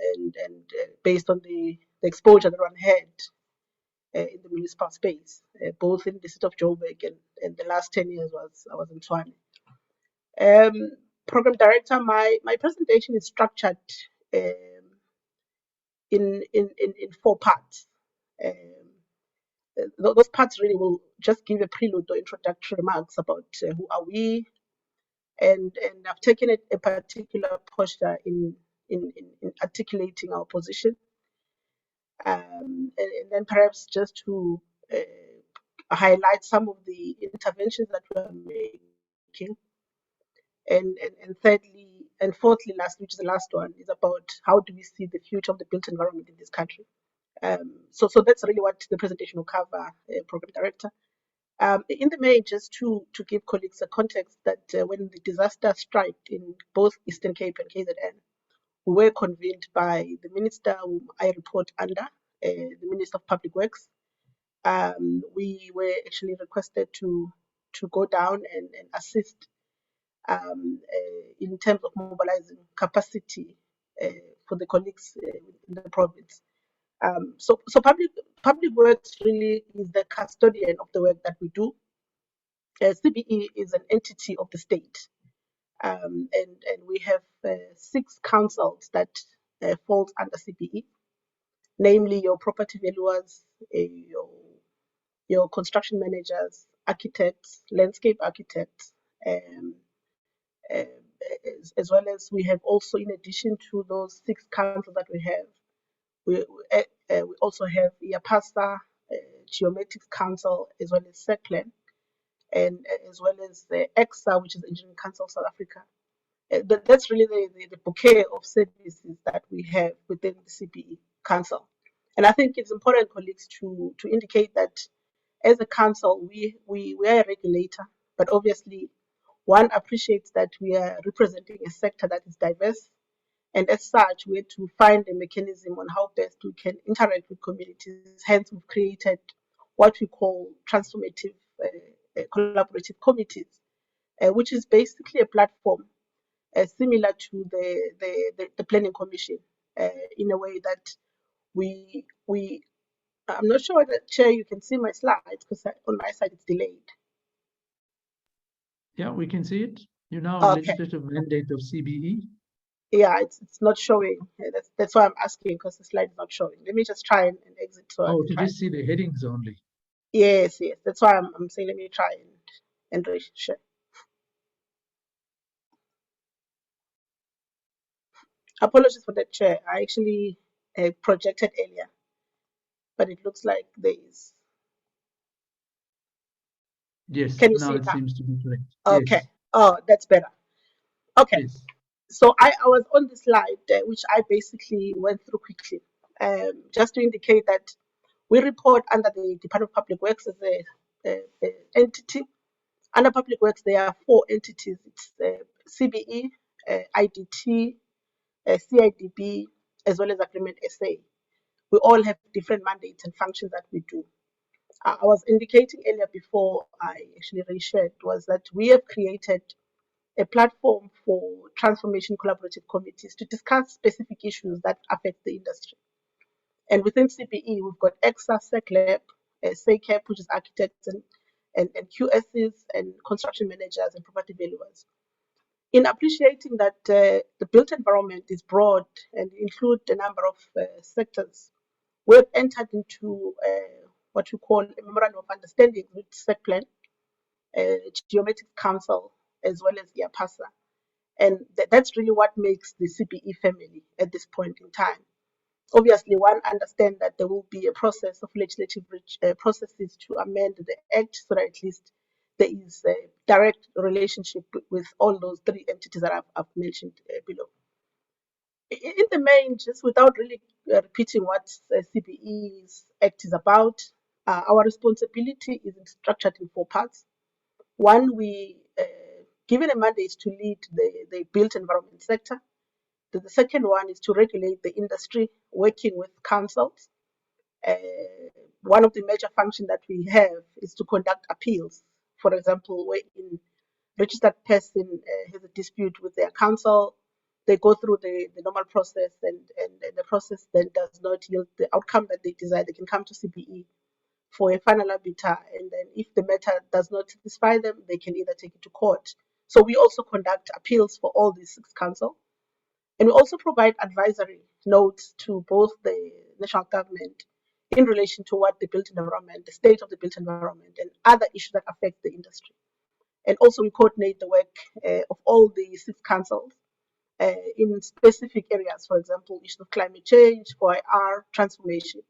based on the exposure that one had in the municipal space, both in the city of Joburg and the last 10 years I was in Tshwane. Program director, my presentation is structured in 4 parts. Those parts really will just give a prelude or introductory remarks about who are we, and I've taken a particular posture in articulating our position, and then perhaps just to highlight some of the interventions that we are making, and thirdly and fourthly, which is the last one, is about how do we see the future of the built environment in this country. So that's really what the presentation will cover, Program Director. In the main, just to give colleagues a context, that when the disaster struck in both Eastern Cape and KZN, we were convened by the minister whom I report under, the Minister of Public Works. We were actually requested to go down and assist in terms of mobilizing capacity for the colleagues in the province. So public works really is the custodian of the work that we do. CBE is an entity of the state, and we have 6 councils that falls under CBE, namely your property valuers, your construction managers, architects, landscape architects, as well as we have also, in addition to those 6 councils that we have, we also have IAPASA, Geometics Council, as well as SECLEN, and as well as the EXA, which is Engineering Council of South Africa. That's really the bouquet of services that we have within the CBE Council. And I think it's important, colleagues, to indicate that as a council, we are a regulator, but obviously one appreciates that we are representing a sector that is diverse. And as such, we had to find a mechanism on how best we can interact with communities. Hence, we've created what we call transformative collaborative committees, which is basically a platform similar to the Planning Commission, in a way that we I'm not sure whether, Chair, you can see my slides, because on my side it's delayed. Yeah, we can see it. You're now on Okay. legislative mandate of CBE. Yeah, it's not showing. That's why I'm asking, because the slide is not showing. Let me just try and exit. So Oh, to just see the headings only. Yes. That's why I'm saying let me try and share. Apologies for that, Chair. I actually projected earlier, but it looks like there is. Yes, Can you now see it now? seems to be correct. Okay. Yes. Oh, that's better. Okay. Yes. So I was on the slide, which I basically went through quickly, just to indicate that we report under the Department of Public Works as a entity. Under Public Works, there are 4 entities. It's CBE, IDT, CIDB, as well as Agreement SA. We all have different mandates and functions that we do. I was indicating earlier before I actually reshared was that we have created a platform for transformation collaborative committees to discuss specific issues that affect the industry. And within CBE, we've got EXA, SECLAB, SACAP, which is architects and QSs and construction managers and property valuers. In appreciating that the built environment is broad and include a number of sectors, we've entered into what we call a memorandum of understanding with SECPLAN, Geometics Council, as well as IAPASA. And that's really what makes the CBE family at this point in time. Obviously, one understands that there will be a process of legislative processes to amend the Act so that at least there is a direct relationship with all those 3 entities that I've mentioned below. In the main, just without really repeating what CBE's Act is about, our responsibility is structured in 4 parts. One, we given a mandate to lead the built environment sector. The second one is to regulate the industry, working with councils. One of the major functions that we have is to conduct appeals for example, where in registered person has a dispute with their council, they go through the normal process, and the process then does not yield the outcome that they desire. They can come to CBE for a final arbiter, and then if the matter does not satisfy them, they can either take it to court. So we also conduct appeals for all these 6 councils, and we also provide advisory notes to both the national government in relation to what the built environment, the state of the built environment, and other issues that affect the industry. And also we coordinate the work of all the 6 councils in specific areas, for example, issues of climate change, OIR, transformation,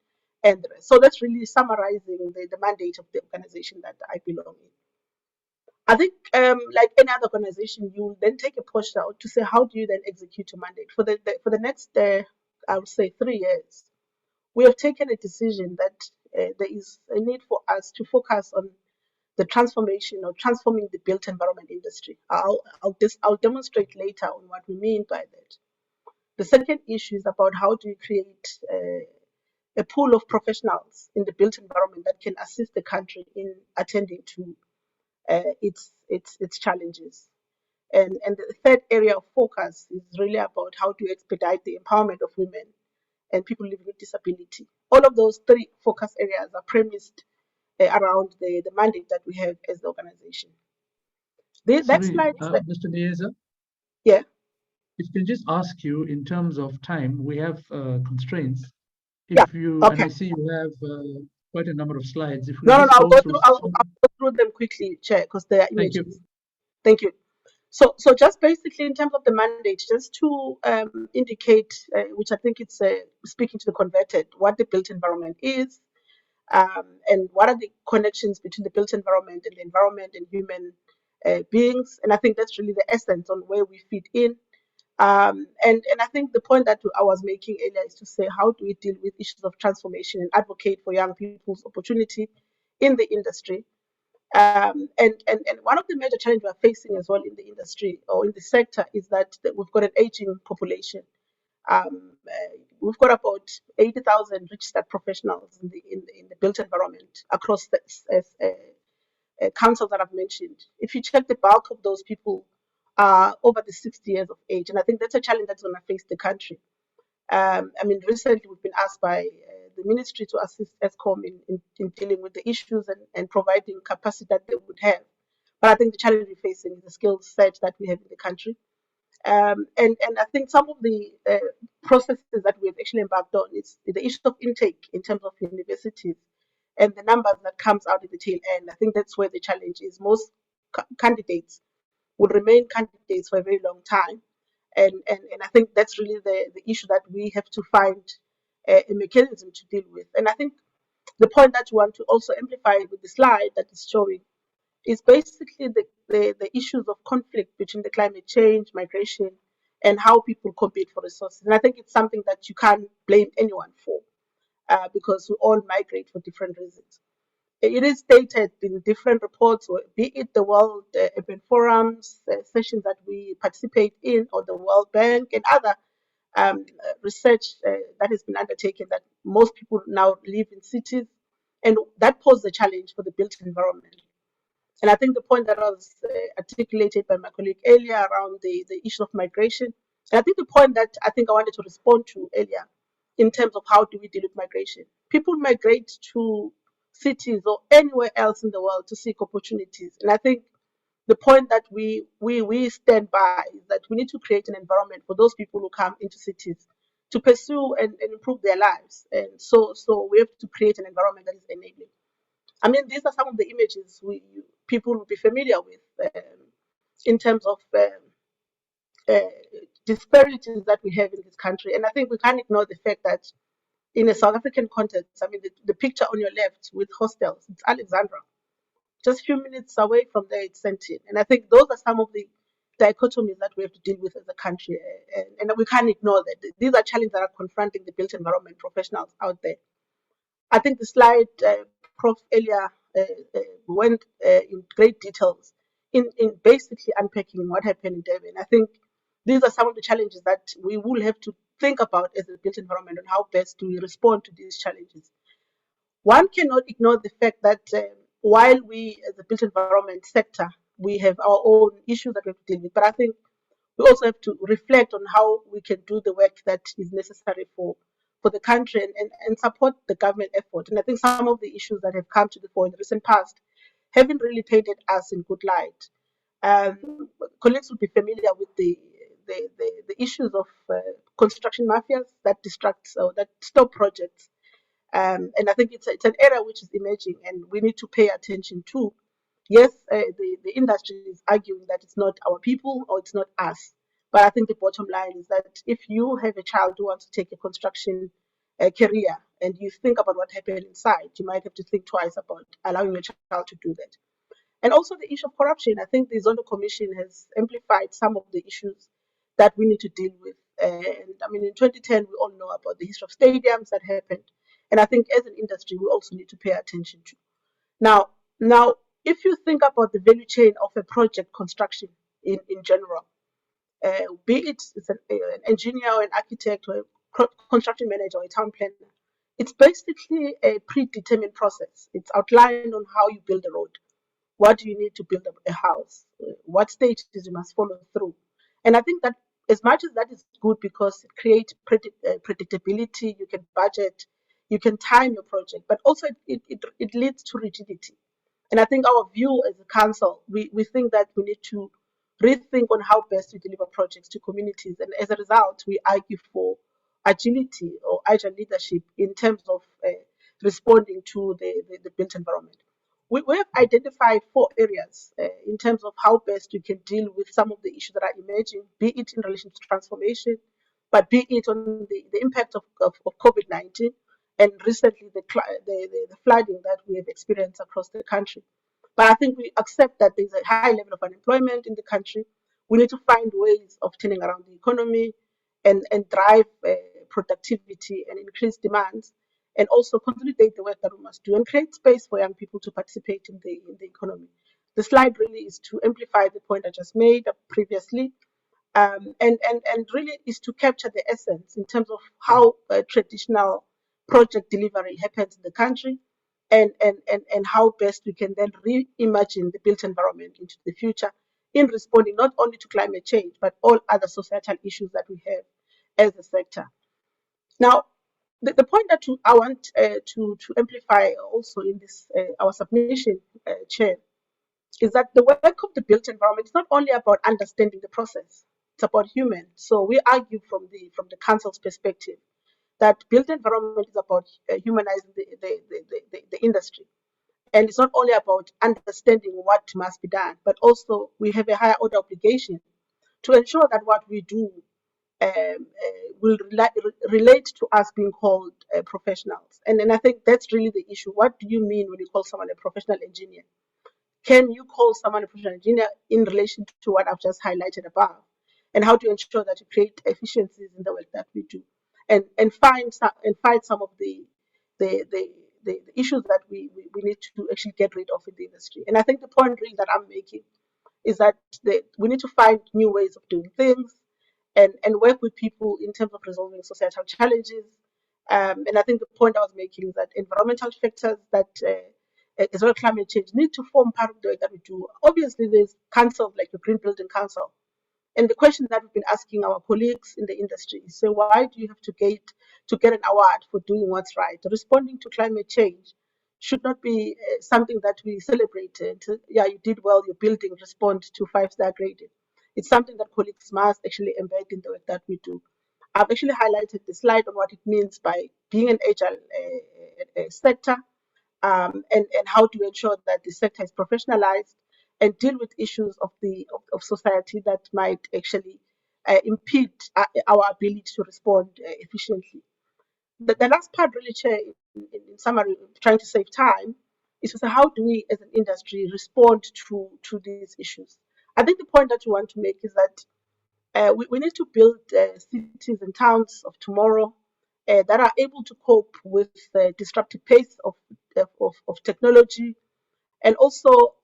and the rest. So that's really summarizing the mandate of the organization that I belong in. I think, like any other organization, you will then take a posture to say, how do you then execute a mandate for the next, I would say, 3 years? We have taken a decision that there is a need for us to focus on the transformation or transforming the built environment industry. I'll demonstrate later on what we mean by that. The second issue is about how do you create a pool of professionals in the built environment that can assist the country in attending to its challenges. And the third area of focus is really about how to expedite the empowerment of women and people living with disability. All of those 3 focus areas are premised around the mandate that we have as the organization. That Sorry, slide, Mr. Nieza, yeah. if I can just ask you, in terms of time, we have constraints. Yeah, If you, and okay. I see you have quite a number of slides, if we No, just I'll go go through through. I'll some. go through them quickly, Chair, because they are Thank you. images. Thank you. So just basically in terms of the mandate, just to indicate, which I think it's speaking to the converted, what the built environment is, and what are the connections between the built environment and human beings. And I think that's really the essence on where we fit in. And I think the point that I was making earlier is to say, how do we deal with issues of transformation and advocate for young people's opportunity in the industry? And one of the major challenges we're facing as well in the industry or in the sector is that we've got an aging population. We've got about 80,000 registered professionals in the built environment across the councils that I've mentioned. If you check, the bulk of those people are over the 60 years of age, and I think that's a challenge that's going to face the country. I mean, recently we've been asked by the ministry to assist ESCOM in dealing with the issues and providing capacity that they would have. But I think the challenge we're facing is the skill set that we have in the country. And I think some of the processes that we've actually embarked on is the issue of intake in terms of universities and the numbers that comes out at the tail end. I think that's where the challenge is. Most candidates will remain candidates for a very long time. And I think that's really the issue that we have to find a mechanism to deal with. And I think the point that you want to also amplify with the slide that is showing is basically the issues of conflict between the climate change, migration, and how people compete for resources. And I think it's something that you can't blame anyone for because we all migrate for different reasons. It is stated in different reports, or be it the World Urban Forum's sessions that we participate in, or the World Bank and other research that has been undertaken, that most people now live in cities, and that poses a challenge for the built environment. And I think the point that was articulated by my colleague earlier around the issue of migration, and I think the point that I think I wanted to respond to earlier in terms of how do we deal with migration. People migrate to cities or anywhere else in the world to seek opportunities. And I think the point that we stand by is that we need to create an environment for those people who come into cities to pursue and improve their lives. And so we have to create an environment that is enabling. I mean, these are some of the images people will be familiar with in terms of disparities that we have in this country. And I think we can't ignore the fact that in a South African context, I mean, the picture on your left with hostels, it's Alexandra. Just a few minutes away from there, it's Sentin. And I think those are some of the dichotomies that we have to deal with as a country. And we can't ignore that. These are challenges that are confronting the built environment professionals out there. I think the slide Prof. earlier went in great details in basically unpacking what happened in Durban. I think these are some of the challenges that we will have to think about as a built environment and how best do we respond to these challenges. One cannot ignore the fact that while we, as the built environment sector, we have our own issues that we have to deal with. But I think we also have to reflect on how we can do the work that is necessary for the country and support the government effort. And I think some of the issues that have come to the fore in the recent past haven't really painted us in good light. Colleagues will be familiar with the issues of construction mafias that distract or that stop projects. And I think it's an area which is emerging and we need to pay attention to. Yes, the industry is arguing that it's not our people or it's not us. But I think the bottom line is that if you have a child who wants to take a construction career and you think about what happened inside, you might have to think twice about allowing your child to do that. And also the issue of corruption. I think the Zondo Commission has amplified some of the issues that we need to deal with. And I mean, in 2010, we all know about the history of stadiums that happened. And I think as an industry, we also need to pay attention to. Now, if you think about the value chain of a project construction in general, be it it's an engineer or an architect or a construction manager or a town planner, it's basically a predetermined process. It's outlined on how you build a road. What do you need to build a house? What stages you must follow through? And I think that as much as that is good because it creates predictability, you can budget, you can time your project, but also it leads to rigidity. And I think our view as a council, we think that we need to rethink on how best we deliver projects to communities. And as a result, we argue for agility or agile leadership in terms of responding to the built environment. We have identified 4 areas in terms of how best we can deal with some of the issues that are emerging, be it in relation to transformation, but be it on the impact of COVID-19 and recently the flooding that we have experienced across the country. But I think we accept that there's a high level of unemployment in the country. We need to find ways of turning around the economy and drive productivity and increase demands, and also consolidate the work that we must do and create space for young people to participate in the economy. The slide really is to amplify the point I just made previously, and really is to capture the essence in terms of how traditional project delivery happens in the country, and how best we can then reimagine the built environment into the future in responding not only to climate change, but all other societal issues that we have as a sector. Now, the point that I want to amplify also in this our submission, Chair, is that the work of the built environment is not only about understanding the process; it's about human. So we argue from the council's perspective that built environment is about humanizing the industry, and it's not only about understanding what must be done, but also we have a higher order obligation to ensure that what we do will relate to us being called professionals. And I think that's really the issue. What do you mean when you call someone a professional engineer? Can you call someone a professional engineer in relation to what I've just highlighted above? And how do you ensure that you create efficiencies in the work that we do, and find some of the issues that we need to actually get rid of in the industry. And I think the point really that I'm making is that we need to find new ways of doing things, and work with people in terms of resolving societal challenges. And I think the point I was making is that environmental factors that as well as climate change need to form part of the work that we do. Obviously, there's councils like the Green Building Council. And the question that we've been asking our colleagues in the industry is, so why do you have to get an award for doing what's right? Responding to climate change should not be something that we celebrate. Yeah, you did well, your building respond to 5-star grading. It's something that colleagues must actually embed in the work that we do. I've actually highlighted the slide on what it means by being an agile sector, and how to ensure that the sector is professionalized and deal with issues of society that might actually impede our ability to respond efficiently. The last part, really, Chair, in summary, trying to save time, is to say how do we as an industry respond to these issues. I think the point that we want to make is that we need to build cities and towns of tomorrow that are able to cope with the disruptive pace of technology, and also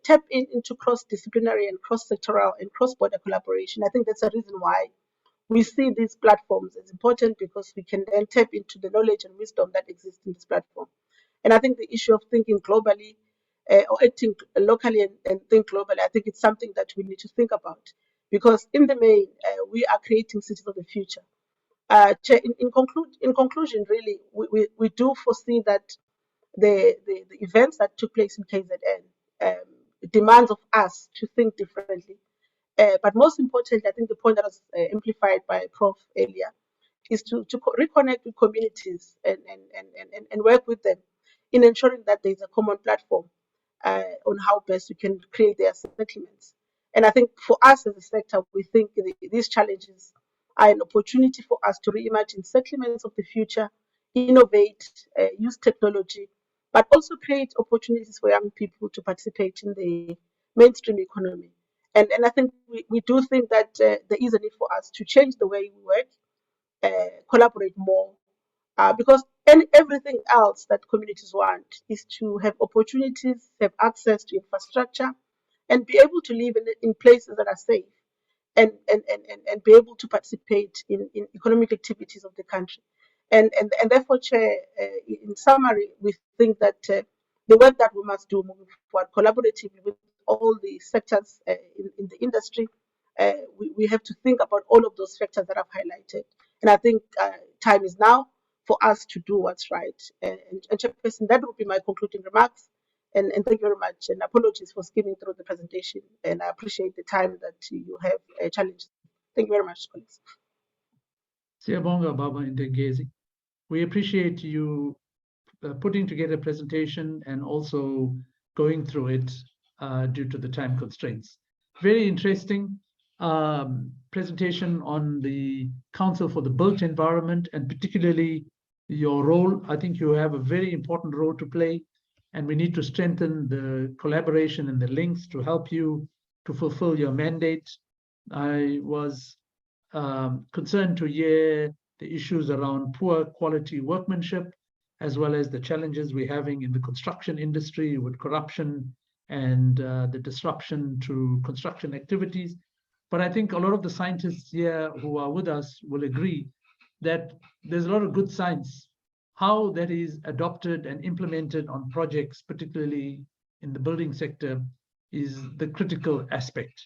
tap into cross-disciplinary and cross-sectoral and cross-border collaboration. I think that's a reason why we see these platforms as important, because we can then tap into the knowledge and wisdom that exists in this platform. And I think the issue of thinking globally or acting locally and think globally, I think it's something that we need to think about, because in the main, we are creating cities of the future. In conclusion, really, we do foresee that the events that took place in KZN demands of us to think differently. But most importantly, I think the point that was amplified by Prof earlier is to reconnect with communities and work with them in ensuring that there's a common platform on how best we can create their settlements. And I think for us as a sector, we think these challenges are an opportunity for us to reimagine settlements of the future, innovate, use technology, but also create opportunities for young people to participate in the mainstream economy. And I think we do think that there is a need for us to change the way we work, collaborate more, because everything else that communities want is to have opportunities, have access to infrastructure, and be able to live in places that are safe, and be able to participate in economic activities of the country. And therefore, Chair, in summary, we think that the work that we must do moving forward collaboratively with all the sectors in the industry, we have to think about all of those factors that I've highlighted. And I think time is now for us to do what's right. And Chairperson, that would be my concluding remarks. And thank you very much. And apologies for skimming through the presentation. And I appreciate the time that you have challenged. Thank you very much, colleagues. Siyabonga, Baba Ndengezi. We appreciate you putting together a presentation and also going through it due to the time constraints. Very interesting presentation on the Council for the Built Environment, and particularly your role. I think you have a very important role to play, and we need to strengthen the collaboration and the links to help you to fulfill your mandate. I was concerned to hear the issues around poor quality workmanship, as well as the challenges we're having in the construction industry with corruption and the disruption to construction activities. But I think a lot of the scientists here who are with us will agree that there's a lot of good science. How that is adopted and implemented on projects, particularly in the building sector, is the critical aspect.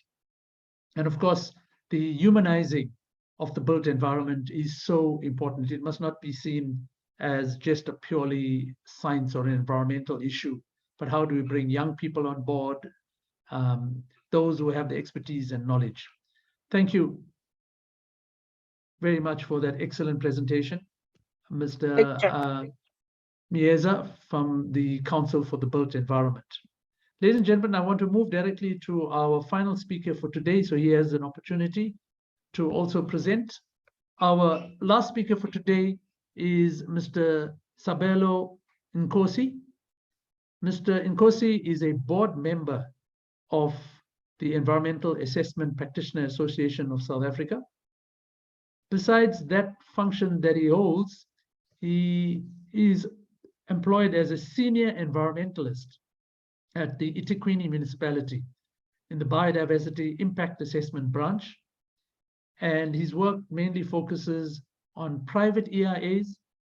And of course, the humanizing of the built environment is so important. It must not be seen as just a purely science or environmental issue, but how do we bring young people on board, those who have the expertise and knowledge. Thank you very much for that excellent presentation, Mr. Mieza from the Council for the Built Environment. Ladies and gentlemen, I want to move directly to our final speaker for today, so he has an opportunity to also present. Our last speaker for today is Mr. Sabelo Nkosi. Mr. Nkosi is a board member of the Environmental Assessment Practitioner Association of South Africa. Besides that function that he holds, he is employed as a senior environmentalist at the eThekwini municipality in the Biodiversity Impact Assessment branch. And his work mainly focuses on private EIAs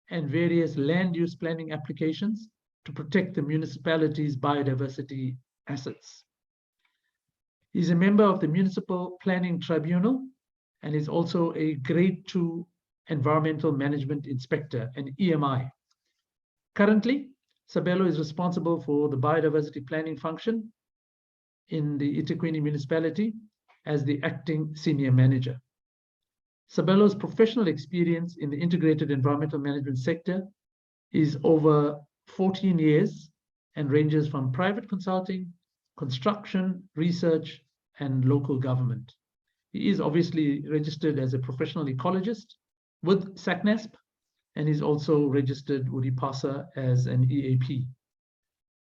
and various land use planning applications to protect the municipality's biodiversity assets. He's a member of the Municipal Planning Tribunal and is also a Grade 2 Environmental Management Inspector, an EMI. Currently, Sabelo is responsible for the biodiversity planning function in the eThekwini municipality as the acting senior manager. Sabelo's professional experience in the integrated environmental management sector is over 14 years and ranges from private consulting, construction, research, and local government. He is obviously registered as a professional ecologist with SACNASP, and is also registered with IPASA as an EAP.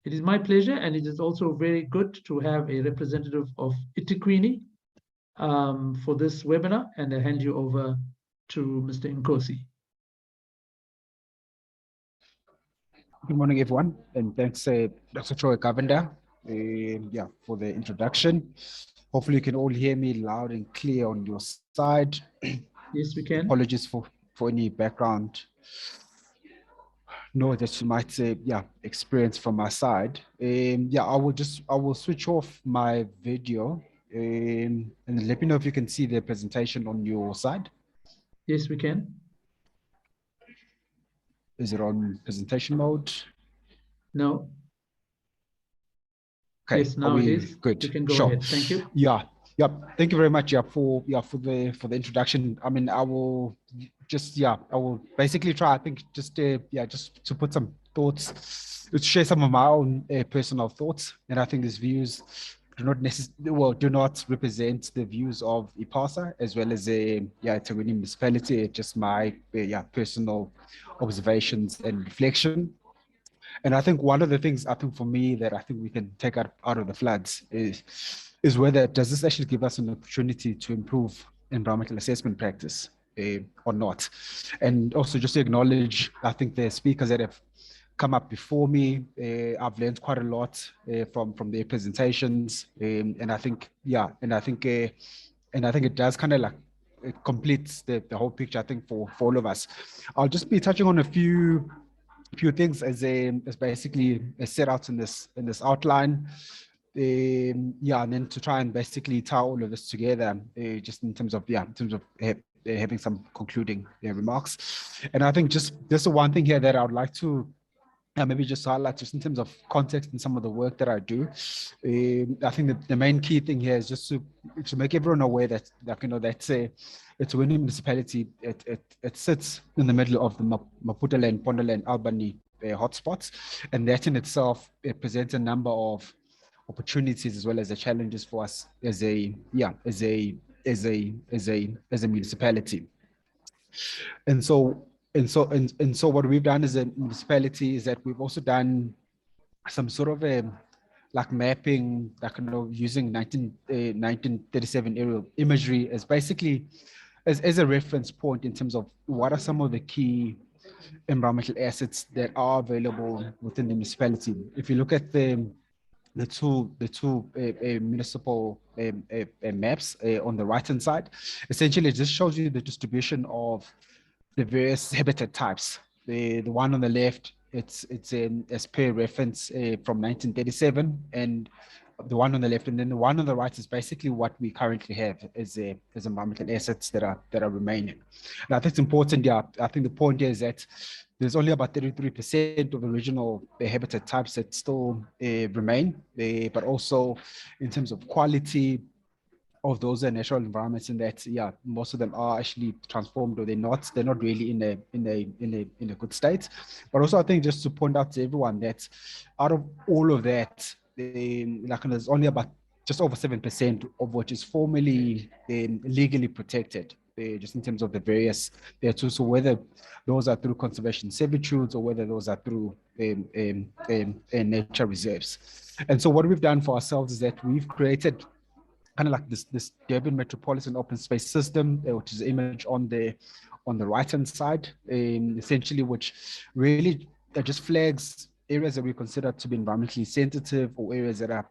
It is my pleasure, and it is also very good to have a representative of eThekwini for this webinar, and I hand you over to Mr. Nkosi. Good morning, everyone, and thanks, Dr. Troy Govender, for the introduction. Hopefully, you can all hear me loud and clear on your side. Yes, we can. Apologies for any background know that you might experience from my side. I will switch off my video and let me know if you can see the presentation on your side. Yes, we can. Is it on presentation mode? No. Okay. Yes, now it is. Good? You can go Sure. ahead. Thank you. Yeah. Thank you very much. For the introduction. I mean, I will basically try. I think just to put some thoughts, to share some of my own personal thoughts, and I think these views do not represent the views of IPASA as well as Ethekwini municipality. Just my personal observations and reflection. And I think one of the things I think for me that I think we can take out of the floods is whether does this actually give us an opportunity to improve environmental assessment practice or not. And also just to acknowledge, I think the speakers that have come up before me, I've learned quite a lot from their presentations. And I think it does kind of like it completes the whole picture, I think, for all of us. I'll just be touching on a few things as basically set out in this outline. And then to try and basically tie all of this together, just in terms of having some concluding remarks. And I think just there's the one thing here that I would like to maybe just highlight just in terms of context and some of the work that I do. I think that the main key thing here is just to make everyone aware that it's a winning municipality. It sits in the middle of the Maputo-land, Pondoland, Albany hotspots, and that in itself it presents a number of opportunities as well as the challenges for us as a municipality. And so what we've done as a municipality is that we've also done some sort of a like mapping, like using 1937 aerial imagery as basically as a reference point in terms of what are some of the key environmental assets that are available within the municipality. If you look at the two municipal maps on the right hand side, essentially it just shows you the distribution of the various habitat types. The one on the left, it's as per reference from 1937, and the one on the left, and then the one on the right is basically what we currently have as environmental assets that are remaining. And I think it's important. Yeah, I think the point here is that there's only about 33% of original habitat types that still remain, but also in terms of quality of those natural environments, and that most of them are actually transformed, or they're not really in a good state. But also I think just to point out to everyone that out of all of that, there's only about just over 7% of which is formally legally protected, just in terms of the various there too. So whether those are through conservation servitudes or whether those are through nature reserves. And so what we've done for ourselves is that we've created kind of like this Durban metropolitan open space system, which is the image on the right hand side, essentially, which really just flags areas that we consider to be environmentally sensitive or areas that are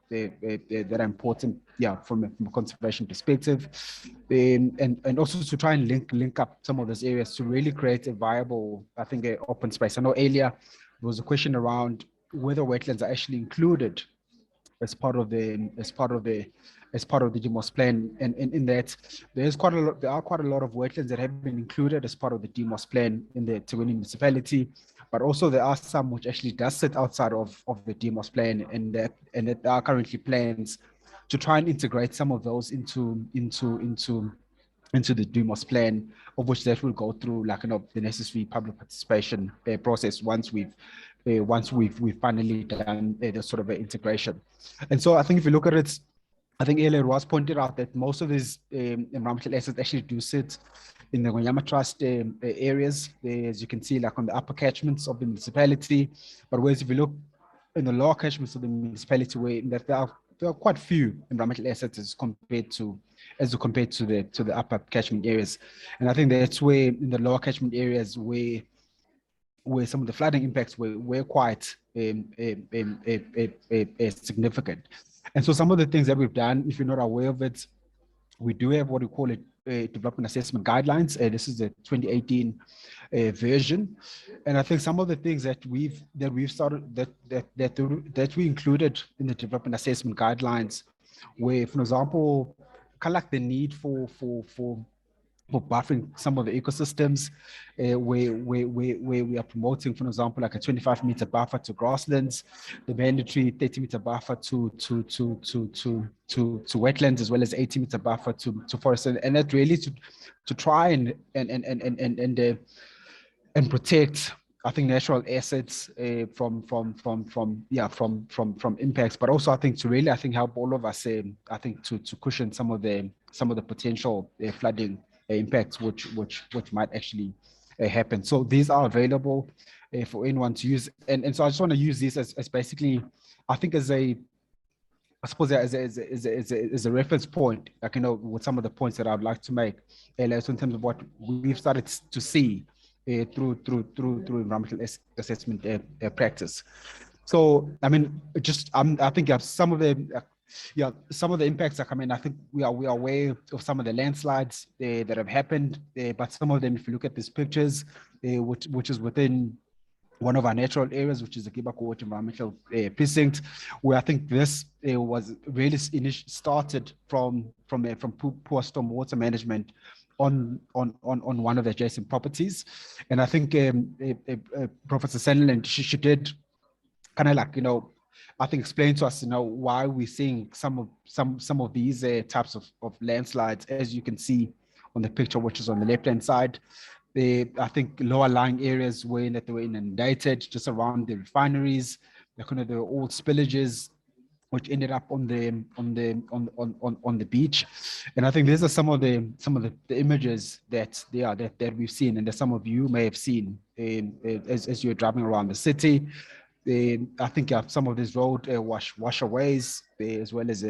important, from a conservation perspective, and also to try and link up some of those areas to really create a viable, I think, open space. I know earlier there was a question around whether wetlands are actually included as part of the DMOS plan, and in that there are quite a lot of wetlands that have been included as part of the DMOS plan in the Ethekwini municipality, but also there are some which actually does sit outside of the DMOS plan, and that there are currently plans to try and integrate some of those into the DMOS plan, of which that will go through the necessary public participation process once we've finally done the sort of integration. And so I think if you look at it, I think earlier it was pointed out that most of these environmental assets actually do sit in the Ngonyama Trust areas, as you can see, like on the upper catchments of the municipality. But whereas if you look in the lower catchments of the municipality, where that there are quite few environmental assets as compared to the upper catchment areas. And I think that's where in the lower catchment areas where some of the flooding impacts were quite significant. And so some of the things that we've done, if you're not aware of it, we do have what we call it development assessment guidelines. This is the 2018 version, and I think some of the things that we've started that we included in the development assessment guidelines, where, for example, kind of like the need for buffering some of the ecosystems, where we are promoting, for example, like a 25-meter buffer to grasslands, the mandatory 30-meter buffer to wetlands, as well as 80-meter buffer to forests, and that really to try and protect, I think, natural assets from impacts, but also I think to really, I think, help all of us, I think, to cushion some of the potential flooding impacts which might actually happen. So these are available for anyone to use, and so I just want to use this as basically, I think, as a, I suppose, as a reference point, like, you know, with some of the points that I'd like to make, in terms of what we've started to see through environmental assessment practice. So, I mean, just I think some of the some of the impacts are coming. I think we are aware of some of the landslides that have happened, but some of them, if you look at these pictures, which is within one of our natural areas, which is the Kibako Environmental Precinct, where I think this was really started from poor stormwater management on one of the adjacent properties. And I think Professor Sandland, she did kind of like, you know, I think explain to us, you know, why we're seeing some of these types of landslides, as you can see on the picture, which is on the left-hand side. I think lower lying areas were inundated just around the refineries. There were all spillages, which ended up on the beach. And I think these are some of the images that we've seen, and that some of you may have seen as you're driving around the city. I think some of these road washaways, as well as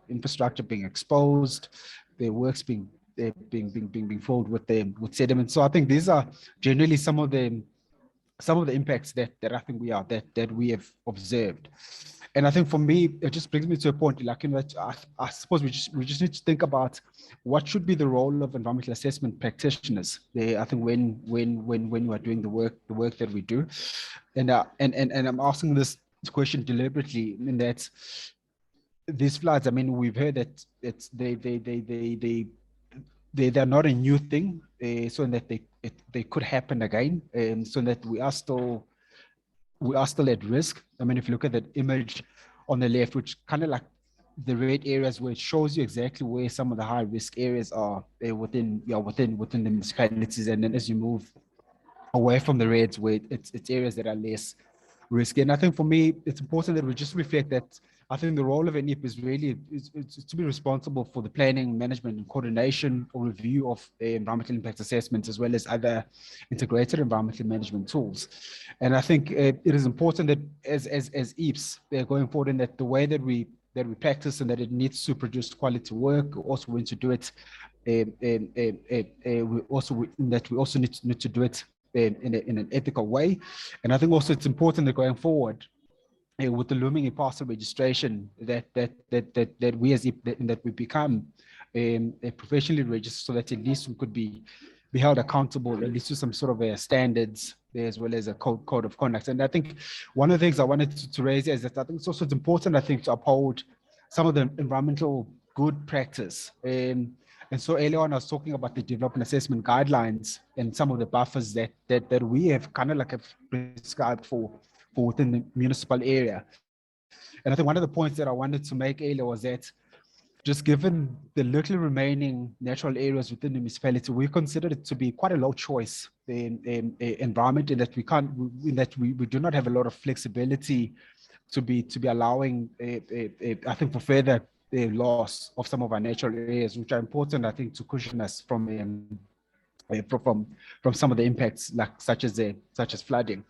infrastructure being exposed, the works being filled with sediment. So I think these are generally some of the impacts that I think that we have observed. And I think for me, it just brings me to a point, like, you know, that I suppose we just need to think about what should be the role of environmental assessment practitioners. I think when we are doing the work that we do, and I'm asking this question deliberately, in that these floods, I mean, we've heard that they're not a new thing, so that they could happen again, and so that we are still at risk. I mean, if you look at that image on the left, which kind of like the red areas, where it shows you exactly where some of the high risk areas are within the municipalities, and then as you move away from the reds, where it's areas that are less risky. And I think for me, it's important that we just reflect that I think the role of an NIP is really to be responsible for the planning, management, and coordination or review of environmental impact assessments, as well as other integrated environmental management tools. And I think it is important that as EPs, going forward, in that the way that we practice, and that it needs to produce quality work, also we need to do it. We also need to do it in an ethical way. And I think also it's important that going forward, with the looming parcel registration, that we as that we become professionally registered, so that at least we could be held accountable, at least to some sort of standards, as well as a code of conduct. And I think one of the things I wanted to raise is that I think it's important, I think, to uphold some of the environmental good practice. And so earlier on, I was talking about the development assessment guidelines and some of the buffers that we have kind of like prescribed for within the municipal area. And I think one of the points that I wanted to make earlier was that, just given the little remaining natural areas within the municipality, we consider it to be quite a low choice environment, in that we do not have a lot of flexibility to be allowing, I think, for further loss of some of our natural areas, which are important, I think, to cushion us from some of the impacts, like such as flooding.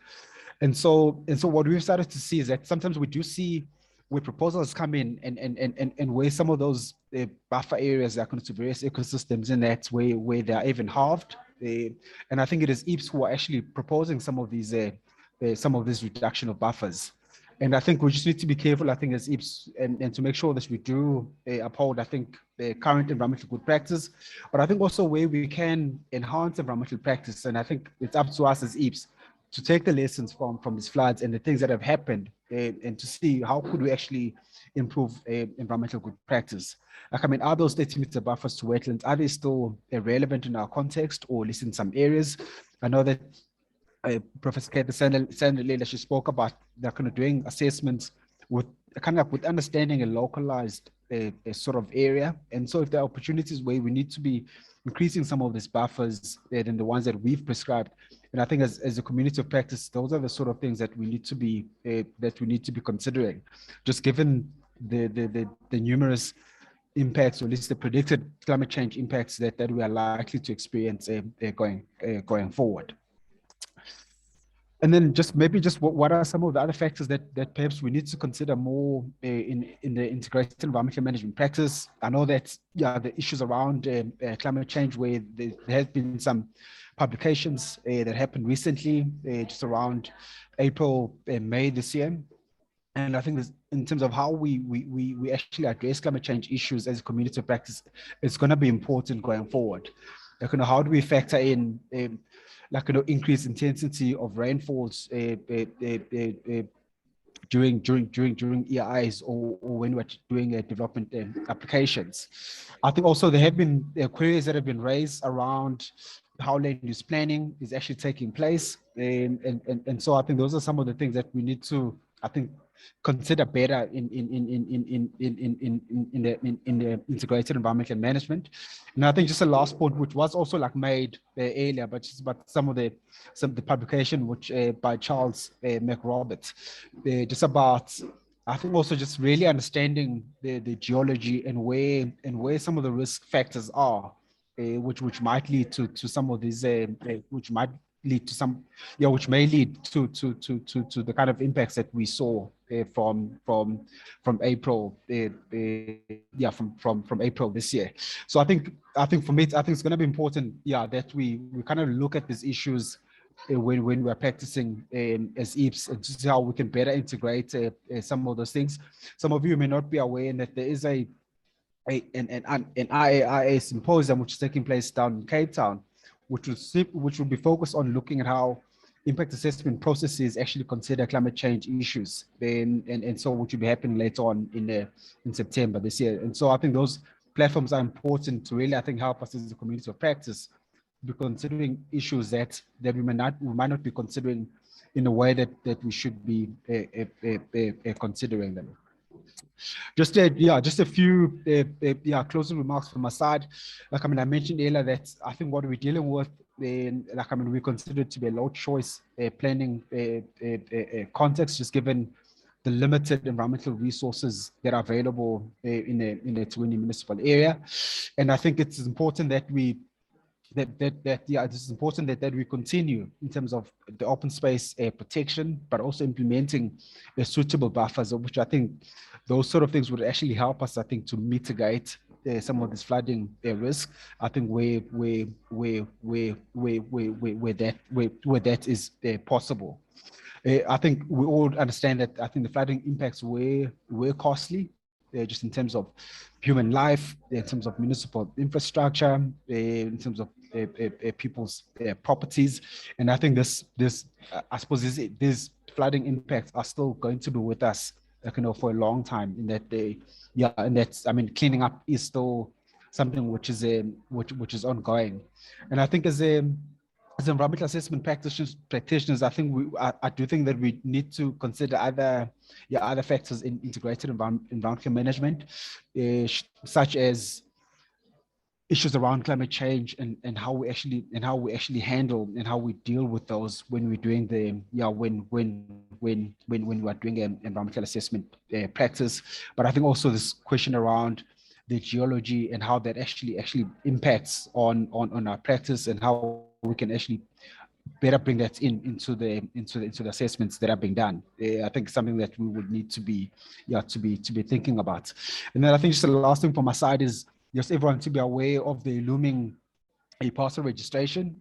And so what we've started to see is that sometimes we do see where proposals come in and where some of those buffer areas are connected to various ecosystems, and that's where they are even halved. And I think it is EPs who are actually proposing some of this reduction of buffers. And I think we just need to be careful, I think, as IPS, and to make sure that we do uphold, I think, the current environmental good practice, but I think also where we can enhance environmental practice. And I think it's up to us as IPS to take the lessons from these floods and the things that have happened, and to see how could we actually improve environmental good practice. Like, I mean, are those 30-meter buffers to wetlands, are they still relevant in our context, or at least in some areas? I know that Professor Kate Sandelela, she spoke about they're kind of doing assessments with kind of with understanding a localized a sort of area. And so if there are opportunities where we need to be increasing some of these buffers than the ones that we've prescribed, and I think as a community of practice, those are the sort of things that we need to be considering, just given the numerous impacts, or at least the predicted climate change impacts that we are likely to experience going forward. And then maybe what are some of the other factors that perhaps we need to consider more in the integrated environmental management practice? I know that the issues around climate change, where there has been some publications that happened recently, just around April and May this year. And I think this, in terms of how we actually address climate change issues as a community of practice, it's going to be important going forward. Like, how do we factor in increased intensity of rainfalls during EIs, or when we're doing development applications? I think also there have been queries that have been raised around how land use planning is actually taking place, and so I think those are some of the things that we need to, I think, consider better in the integrated environmental management. And I think just a last point, which was also made earlier, but just about some of the publication which by Charles McRoberts, just about, I think, also just really understanding the geology and where some of the risk factors are, which might lead to some of these, which might lead to some, which may lead to the kind of impacts that we saw from April, from April this year. So I think for me, I think it's going to be important, that we kind of look at these issues when we're practicing as EAPS, and to see how we can better integrate some of those things. Some of you may not be aware that there is an IAIA symposium which is taking place down in Cape Town, which will be focused on looking at how impact assessment processes actually consider climate change issues. And so which will be happening later on in September this year. And so I think those platforms are important to really, I think, help us as a community of practice be considering issues that we might not be considering in the way that we should be considering them. Just a few closing remarks from my side. Like, I mean, I mentioned earlier that I think what we're dealing with, like, I mean, we consider it to be a low choice planning context, just given the limited environmental resources that are available in the Tshwane municipal area. And I think it's important that it's important that we continue in terms of the open space protection, but also implementing suitable buffers, which I think those sort of things would actually help us, I think, to mitigate some of this flooding risk. I think where that is possible. I think we all understand that I think the flooding impacts were costly, just in terms of human life, in terms of municipal infrastructure, in terms of people's properties. And I think this I suppose these flooding impacts are still going to be with us, for a long time, in that and that's, I mean, cleaning up is still something which is ongoing. And I think as environmental assessment practitioners, I think I do think that we need to consider other factors in integrated environmental management, such as issues around climate change and how we actually handle and how we deal with those when we're doing when we're doing an environmental assessment practice. But I think also this question around the geology and how that actually impacts on our practice, and how we can actually better bring that into the assessments that are being done. I think something that we would need to be thinking about. And then I think just the last thing from my side is just everyone to be aware of the looming a parcel registration,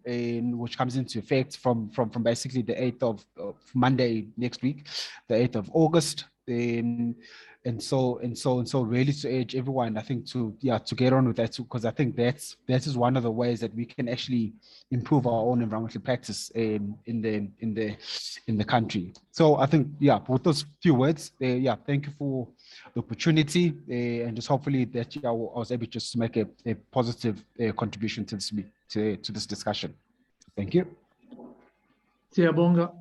which comes into effect from basically the 8th of Monday next week, the 8th of August. And so really to urge everyone, I think, to get on with that, because I think that is one of the ways that we can actually improve our own environmental practice in the country. So I think, with those few words, thank you for the opportunity, and just hopefully that I was able just to make a positive contribution to this discussion. Thank you. Siyabonga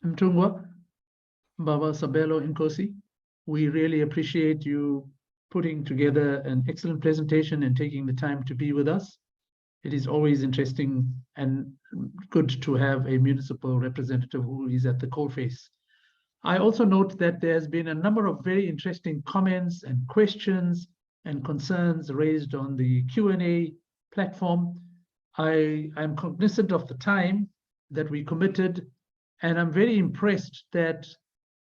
Mtungwa, Baba Sabelo Nkosi. We really appreciate you putting together an excellent presentation and taking the time to be with us. It is always interesting and good to have a municipal representative who is at the coalface. I also note that there's been a number of very interesting comments and questions and concerns raised on the Q&A platform. I'm cognizant of the time that we committed, and I'm very impressed that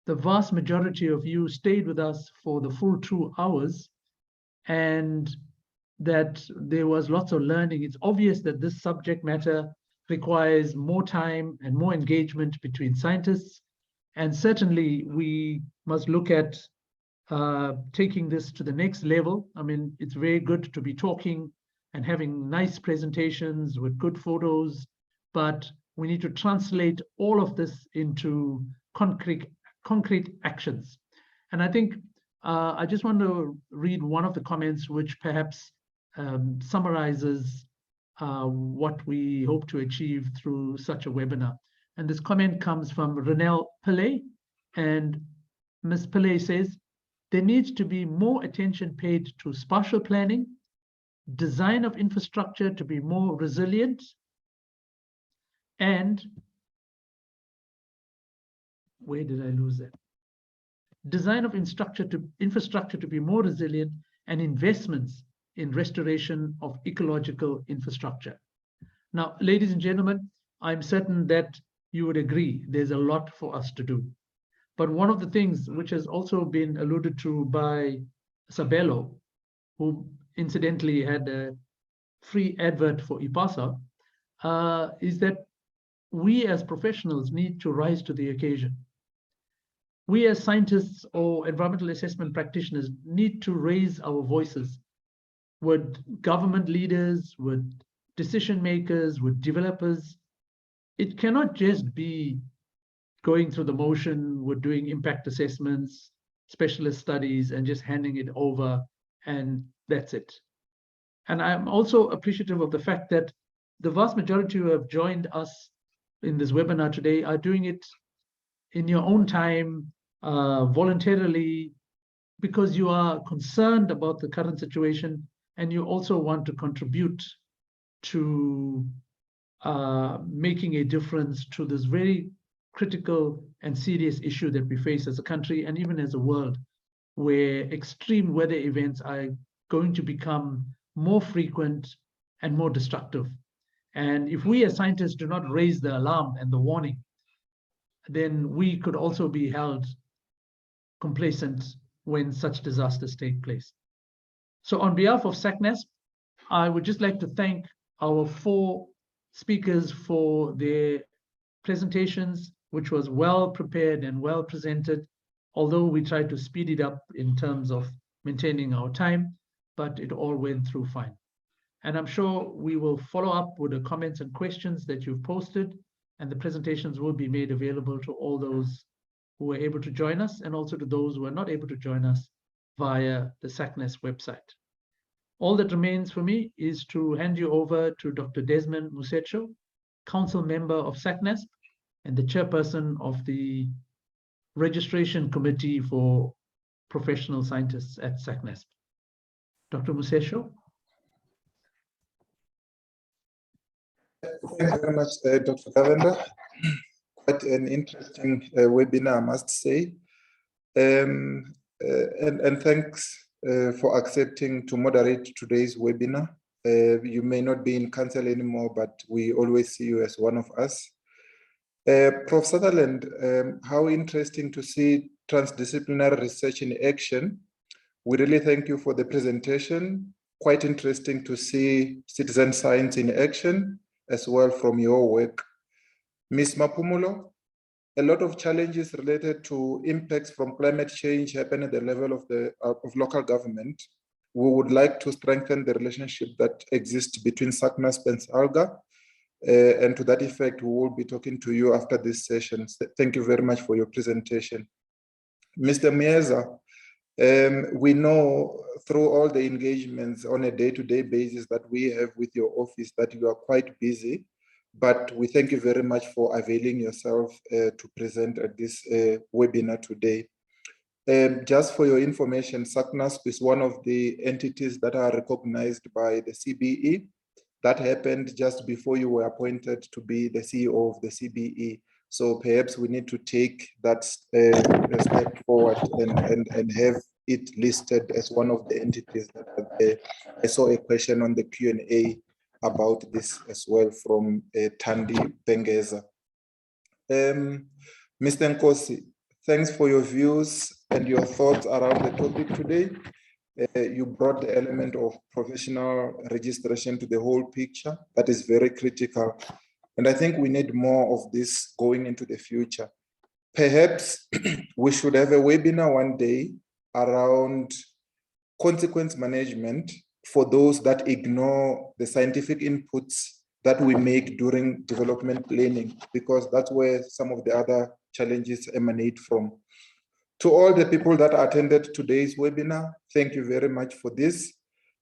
the vast majority of you stayed with us for the full 2 hours, and that there was lots of learning. It's obvious that this subject matter requires more time and more engagement between scientists. And certainly we must look at taking this to the next level. I mean, it's very good to be talking and having nice presentations with good photos, but we need to translate all of this into concrete actions. And I think I just want to read one of the comments which perhaps summarizes what we hope to achieve through such a webinar. And this comment comes from Renelle Pillay, and Ms. Pillay says, there needs to be more attention paid to spatial planning, design of infrastructure to be more resilient, and where did I lose that? Design of infrastructure to be more resilient, and investments in restoration of ecological infrastructure. Now, ladies and gentlemen, I'm certain that you would agree there's a lot for us to do. But one of the things which has also been alluded to by Sabelo, who incidentally had a free advert for IPASA, is that we as professionals need to rise to the occasion. We as scientists or environmental assessment practitioners need to raise our voices with government leaders, with decision makers, with developers. It cannot just be going through the motion with doing impact assessments, specialist studies, and just handing it over, and that's it. And I'm also appreciative of the fact that the vast majority who have joined us in this webinar today are doing it in your own time, voluntarily, because you are concerned about the current situation and you also want to contribute to making a difference to this very critical and serious issue that we face as a country and even as a world, where extreme weather events are going to become more frequent and more destructive. And if we as scientists do not raise the alarm and the warning, then we could also be held complacent when such disasters take place. So on behalf of SACNASP, I would just like to thank our 4 speakers for their presentations, which was well prepared and well presented, although we tried to speed it up in terms of maintaining our time, but it all went through fine. And I'm sure we will follow up with the comments and questions that you've posted, and the presentations will be made available to all those who were able to join us and also to those who are not able to join us via the SACNASP website. All that remains for me is to hand you over to Dr. Desmond Musecho, Council Member of SACNASP and the Chairperson of the Registration Committee for Professional Scientists at SACNASP. Dr. Musecho. Thank you very much, Dr. Cavender. Quite an interesting webinar, I must say. And thanks for accepting to moderate today's webinar. You may not be in council anymore, but we always see you as one of us. Prof. Sutherland, how interesting to see transdisciplinary research in action. We really thank you for the presentation. quite interesting to see citizen science in action as well from your work. Ms. Mapumulo, a lot of challenges related to impacts from climate change happen at the level of local government. We would like to strengthen the relationship that exists between SACNASP and SALGA. And to that effect, we will be talking to you after this session. Thank you very much for your presentation. Mr. Mieza, we know through all the engagements on a day-to-day basis that we have with your office that you are quite busy, but we thank you very much for availing yourself to present at this webinar today. Just for your information, SACNASP is one of the entities that are recognized by the CBE. That happened just before you were appointed to be the CEO of the CBE. So perhaps we need to take that step forward and have it listed as one of the entities that are there. I saw a question on the Q&A about this as well from Thandi Bengeza. Mr. Nkosi, thanks for your views and your thoughts around the topic today. You brought the element of professional registration to the whole picture. That is very critical. And I think we need more of this going into the future. Perhaps we should have a webinar one day around consequence management for those that ignore the scientific inputs that we make during development planning, because that's where some of the other challenges emanate from. To all the people that attended today's webinar, thank you very much for this.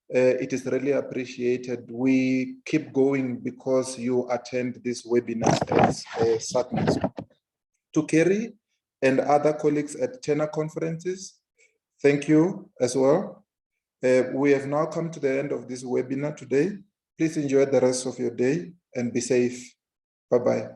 It is really appreciated. We keep going because you attend these webinars as SACNASP. To Kerry and other colleagues at China conferences, thank you as well. We have now come to the end of this webinar today. Please enjoy the rest of your day and be safe. Bye-bye.